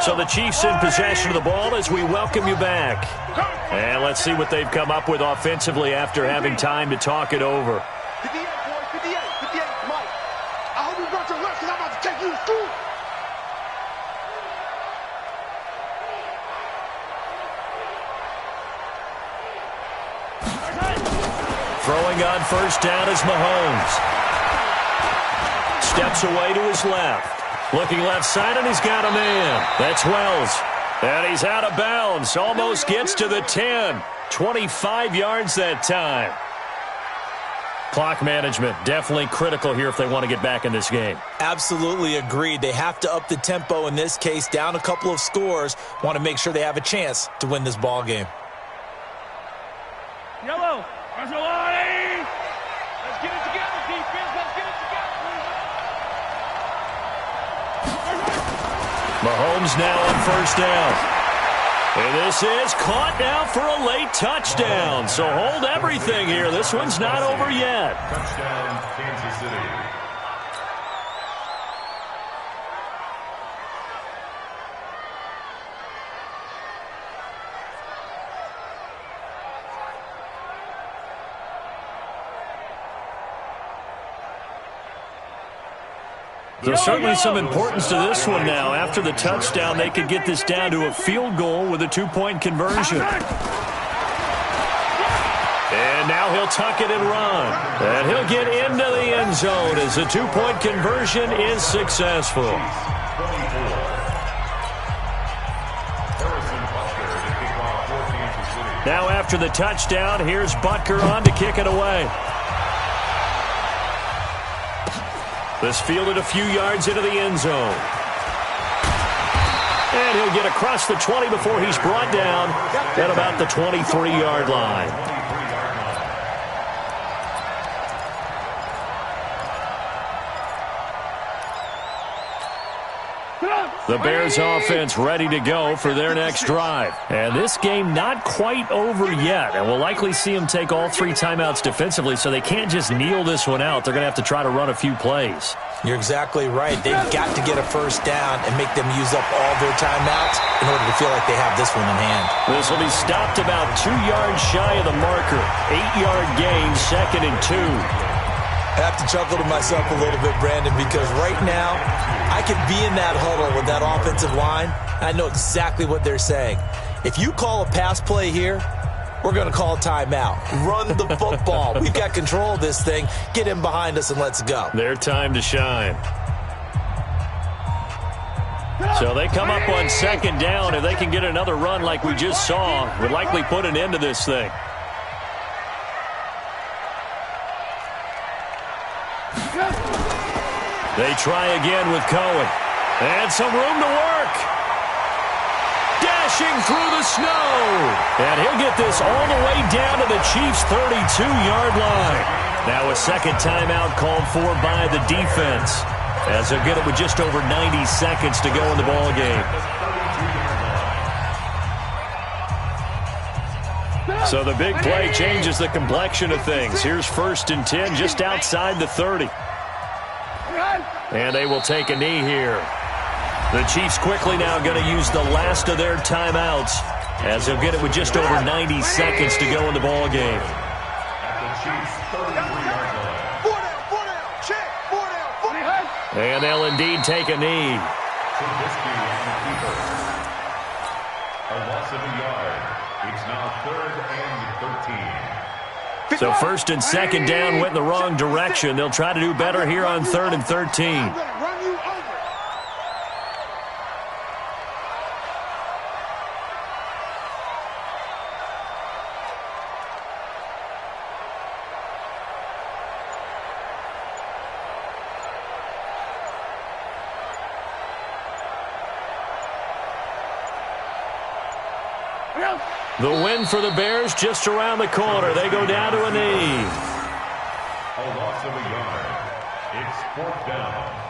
So the Chiefs in possession of the ball as we welcome you back. And let's see what they've come up with offensively after having time to talk it over. 58, boys. 58. Mike, I hope you brought your lunch because I'm about to take you to school. Throwing on first down is Mahomes. Steps away to his left. Looking left side, and he's got a man. That's Wells. And he's out of bounds. Almost gets to the 10. 25 yards that time. Clock management, definitely critical here if they want to get back in this game. Absolutely agreed. They have to up the tempo in this case, down a couple of scores. Want to make sure they have a chance to win this ball game. Yellow. Let's get it together, defense. Let's get it together. Mahomes now on first down. And this is caught now for a late touchdown. So hold everything here. This one's not over yet. Touchdown, Kansas City. There's certainly some importance to this one now. After the touchdown, they could get this down to a field goal with a 2-point conversion. And now he'll tuck it and run. And he'll get into the end zone as the 2-point conversion is successful. Now after the touchdown, here's Butker on to kick it away. This fielded a few yards into the end zone. And he'll get across the 20 before he's brought down at about the 23-yard line. The Bears offense ready to go for their next drive. And this game not quite over yet. And we'll likely see them take all 3 timeouts defensively, so they can't just kneel this one out. They're going to have to try to run a few plays. You're exactly right. They've got to get a first down and make them use up all their timeouts in order to feel like they have this one in hand. This will be stopped about 2 yards shy of the marker. 8-yard gain, 2nd and 2. I have to chuckle to myself a little bit, Brandon, because right now I could be in that huddle with that offensive line. I know exactly what they're saying. If you call a pass play here, we're going to call a timeout. Run the football. We've got control of this thing. Get in behind us and let's go. Their time to shine. So they come up on 2nd down. If they can get another run like we just saw, would likely put an end to this thing. They try again with Cohen. And some room to work. Dashing through the snow. And he'll get this all the way down to the Chiefs' 32-yard line. Now a second timeout called for by the defense, as they'll get it with just over 90 seconds to go in the ball game. So the big play changes the complexion of things. Here's 1st and 10 just outside the 30. And they will take a knee here. The Chiefs quickly now going to use the last of their timeouts as they'll get it with just over 90 seconds to go in the ball game. At the Chiefs' 33-yard line. 4 down, check, 4 down, 4 down. And they'll indeed take a knee. Trubisky on the keeper. A loss of a yard. It's now 3rd and 13. So 1st and 2nd down went in the wrong direction. They'll try to do better here on 3rd and 13. I'm going to run you over. The win for the Bears just around the corner. They go down to a knee. A loss of a yard. It's 4th down.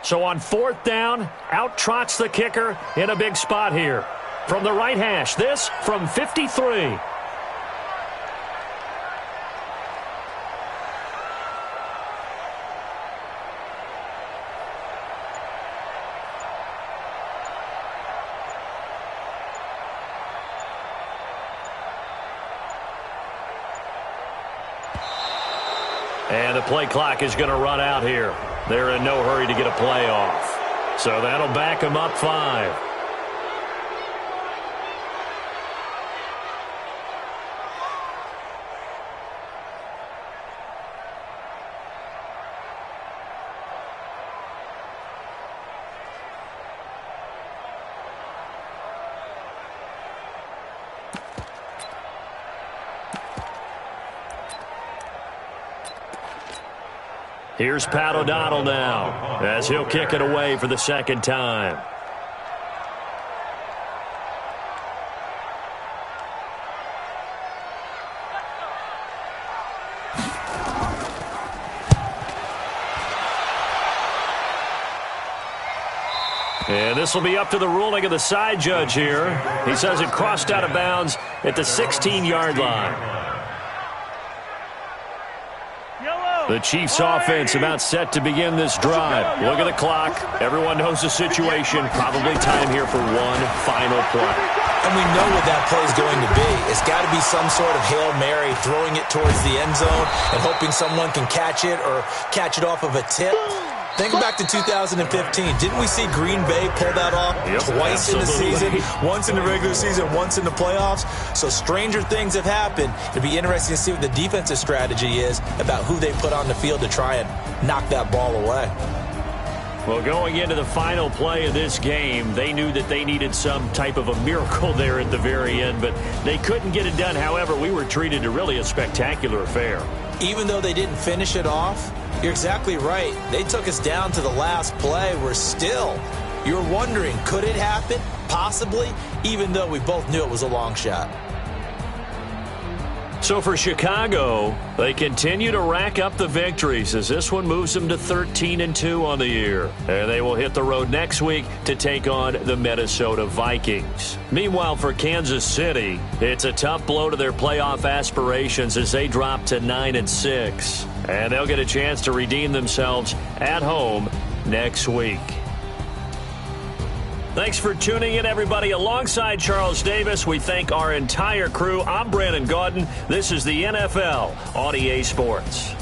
So on 4th down, out trots the kicker in a big spot here. From the right hash, this from 53. And the play clock is going to run out here. They're in no hurry to get a play off. So that'll back them up 5. Here's Pat O'Donnell now as he'll kick it away for the 2nd time. And this will be up to the ruling of the side judge here. He says it crossed out of bounds at the 16-yard line. The Chiefs offense about set to begin this drive. Look at the clock. Everyone knows the situation. Probably time here for one final play. And we know what that play is going to be. It's got to be some sort of Hail Mary, throwing it towards the end zone and hoping someone can catch it or catch it off of a tip. Think back to 2015. Didn't we see Green Bay pull that off twice in the season? Once in the regular season, once in the playoffs. So stranger things have happened. It'll be interesting to see what the defensive strategy is about who they put on the field to try and knock that ball away. Well, going into the final play of this game, they knew that they needed some type of a miracle there at the very end, but they couldn't get it done. However, we were treated to really a spectacular affair. Even though they didn't finish it off, you're exactly right. They took us down to the last play. You're wondering, could it happen? Possibly, even though we both knew it was a long shot. So for Chicago, they continue to rack up the victories as this one moves them to 13-2 on the year. And they will hit the road next week to take on the Minnesota Vikings. Meanwhile, for Kansas City, it's a tough blow to their playoff aspirations as they drop to 9-6. And they'll get a chance to redeem themselves at home next week. Thanks for tuning in, everybody. Alongside Charles Davis, we thank our entire crew. I'm Brandon Gaudin. This is the NFL on EA Sports.